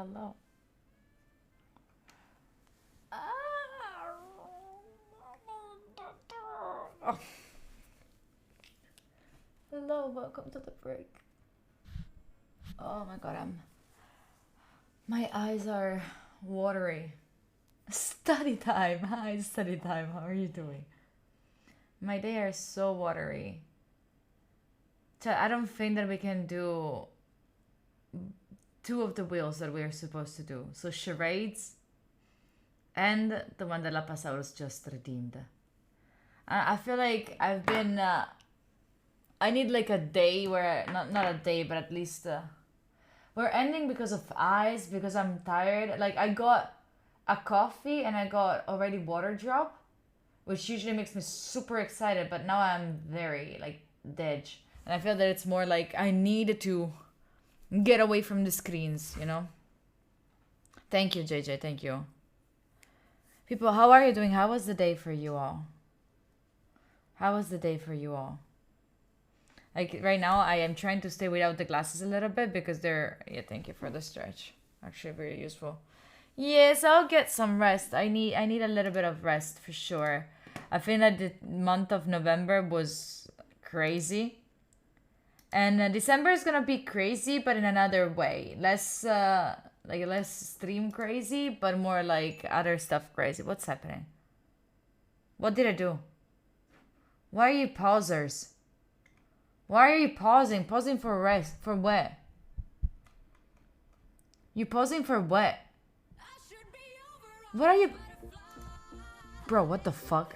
hello. Oh. Hello, welcome to the break. Oh my god, my eyes are watery. Study time. Hi, study time. How are you doing? My day are so watery. I don't think that we can do 2 of the wheels that we are supposed to do. So charades and the one that La Pasaurus just redeemed. I feel like I've been I need like a day where not a day, but at least we're ending because of eyes, because I'm tired. Like I got a coffee and I got already water drop, which usually makes me super excited, but now I'm very like dead. And I feel that it's more like I need to get away from the screens, you know? Thank you, JJ. Thank you. People, how are you doing? How was the day for you all? How was the day for you all? Like right now, I am trying to stay without the glasses a little bit because they're... Yeah, thank you for the stretch. Actually, very useful. Yes, I'll get some rest. I need a little bit of rest for sure. I think that the month of November was crazy. And December is gonna be crazy, but in another way. Less stream crazy, but more like other stuff crazy. What's happening? What did I do? Why are you pausers? Why are you pausing? Pausing for rest. For what? You pausing for what? What are you... Bro, what the fuck?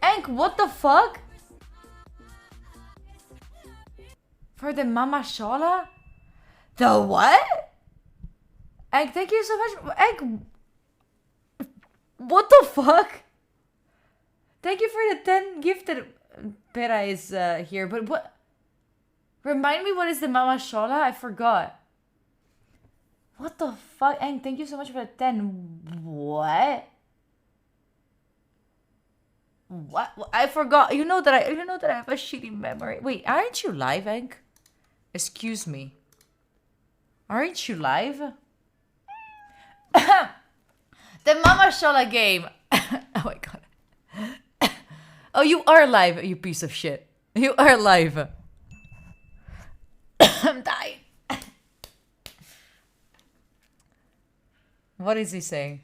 Ank, what the fuck? For the Mama Shola? The what? Ank, thank you so much. Ank, what the fuck? Thank you for the 10 gifted. Pera is here, but what? Remind me, what is the Mama Shola? I forgot. What the fuck? And thank you so much for the 10. What? What? I forgot. You know that I have a shitty memory. Wait, aren't you live, Hank? Excuse me. Aren't you live? The Mama Shola game. Oh my god. Oh, you are live, you piece of shit. You are live. I'm dying. What is he saying?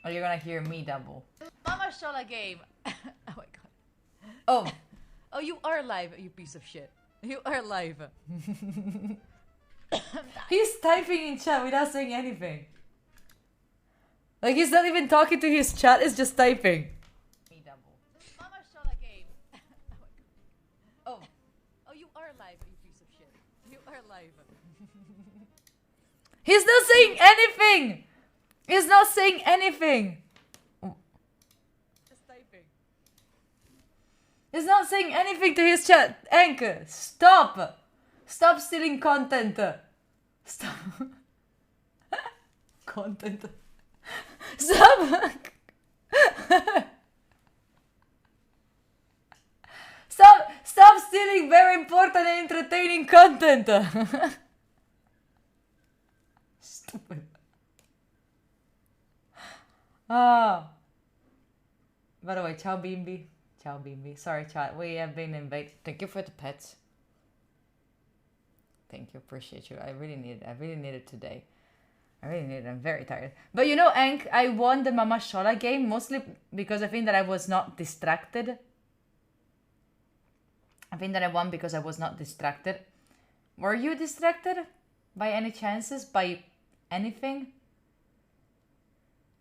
Oh, you're gonna hear me double. Mama Shola game. Oh my god. Oh, you are live, you piece of shit. You are live. He's typing in chat without saying anything. Like he's not even talking to his chat, it's just typing. Me double. Mama Shola game. Oh my god. Oh, you are live, you piece of shit. You are live. He's not saying anything. He's not saying anything. Just typing. He's not saying anything to his chat. Anchor, stop. Stop stealing content. Stop. Content. Stop. Stop stealing very important and entertaining content. Stupid. Ah. By the way, ciao Bimbi. Ciao Bimbi. Sorry, chat. We have been invaded. Thank you for the pets. Thank you. Appreciate you. I really need it today. I really need it. I'm very tired. But you know, Ank, I won the Mama Shola game mostly because I think that I was not distracted. I think that I won because I was not distracted. Were you distracted? By any chances? By anything?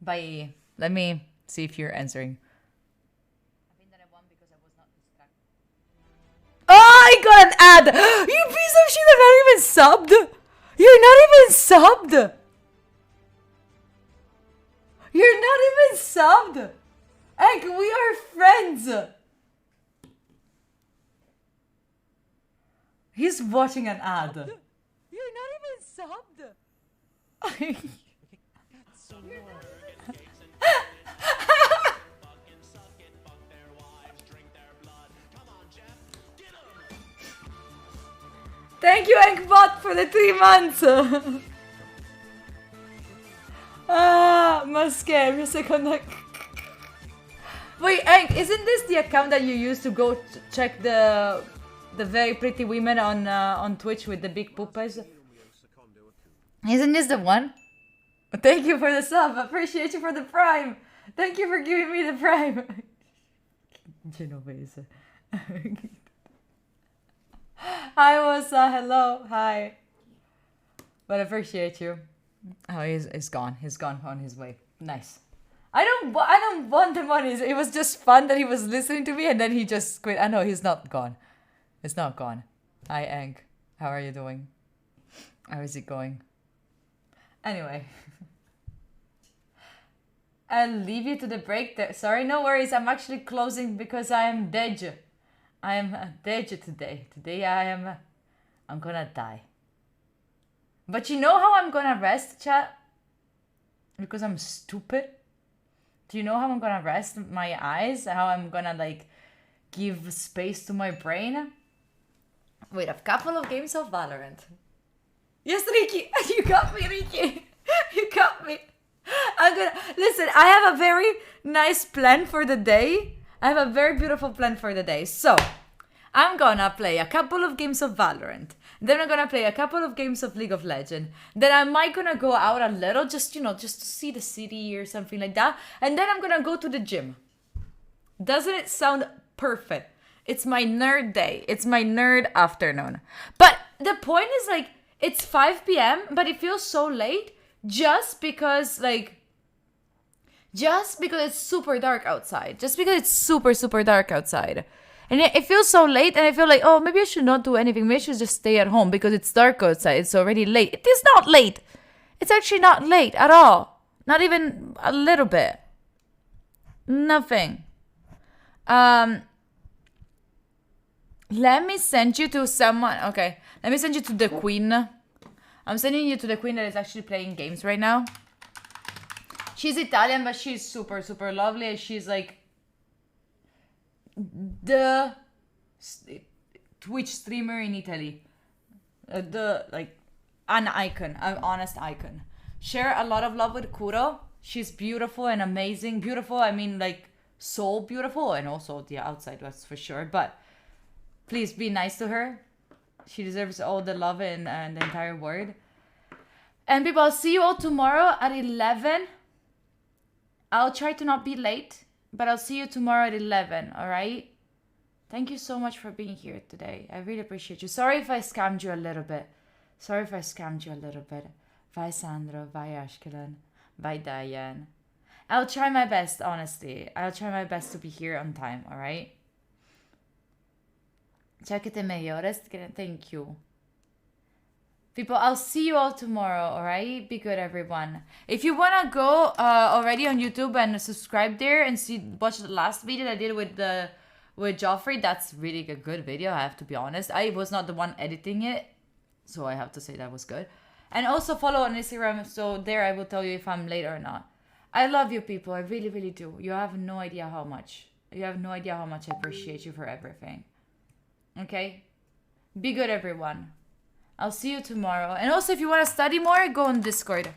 By... Let me see if you're answering. I think that I won because I was not distracted. Oh, I got an ad! You piece of shit, I'm not even subbed! You're not even subbed! You're not even subbed! Egg, we are friends! He's watching an ad. You're not even subbed! Thank you, Enkbot, for the 3 months. Maske, mi seconda. Wait, Enk, isn't this the account that you use to go check the very pretty women on Twitch with the big poopas? Isn't this the one? Thank you for the sub. Appreciate you for the prime. Thank you for giving me the prime. Genovese. Hi, Wasa. Hello. Hi. But I appreciate you. Oh, he's gone. He's gone on his way. Nice. I don't want the money. It was just fun that he was listening to me and then he just quit. I know he's not gone. It's not gone. Hi, Ank. How are you doing? How is it going? Anyway. I'll leave you to the break there. Sorry, no worries. I'm actually closing because I am dead. I am dead today. Today I'm gonna die. But you know how I'm gonna rest, chat? Because I'm stupid. Do you know how I'm gonna rest my eyes? How I'm gonna like give space to my brain? With a couple of games of Valorant. Yes, Ricky! You got me, Ricky! You got me! Listen, I have a very nice plan for the day. I have a very beautiful plan for the day. So, I'm gonna play a couple of games of Valorant. Then I'm gonna play a couple of games of League of Legends. Then I might gonna go out a little, just to see the city or something like that. And then I'm gonna go to the gym. Doesn't it sound perfect? It's my nerd day. It's my nerd afternoon. But the point is like, it's 5 p.m., but it feels so late just because it's super dark outside. Just because it's super, super dark outside. And it feels so late, and I feel like, oh, maybe I should not do anything. Maybe I should just stay at home because it's dark outside. It's already late. It is not late. It's actually not late at all. Not even a little bit. Nothing. Let me send you to someone. Okay, let me send you to the queen. I'm sending you to the queen that is actually playing games right now. She's Italian, but she's super, super lovely. She's like the Twitch streamer in Italy. An icon, an honest icon. Share a lot of love with Kuro. She's beautiful and amazing. Beautiful, I mean like so beautiful, and also the outside was for sure. But please be nice to her. She deserves all the love in the entire world. And people, I'll see you all tomorrow at 11. I'll try to not be late, but I'll see you tomorrow at 11, all right? Thank you so much for being here today. I really appreciate you. Sorry if I scammed you a little bit. Bye, Sandro. Bye, Ashkelon. Bye, Diane. I'll try my best, honestly. I'll try my best to be here on time, all right? Check it mejores. Thank you. People, I'll see you all tomorrow, alright? Be good, everyone. If you want to go already on YouTube and subscribe there and watch the last video I did with Joffrey, that's really a good video, I have to be honest. I was not the one editing it, so I have to say that was good. And also follow on Instagram, so there I will tell you if I'm late or not. I love you, people. I really, really do. You have no idea how much. You have no idea how much I appreciate you for everything. Okay? Be good, everyone. I'll see you tomorrow. And also, if you want to study more, go on Discord.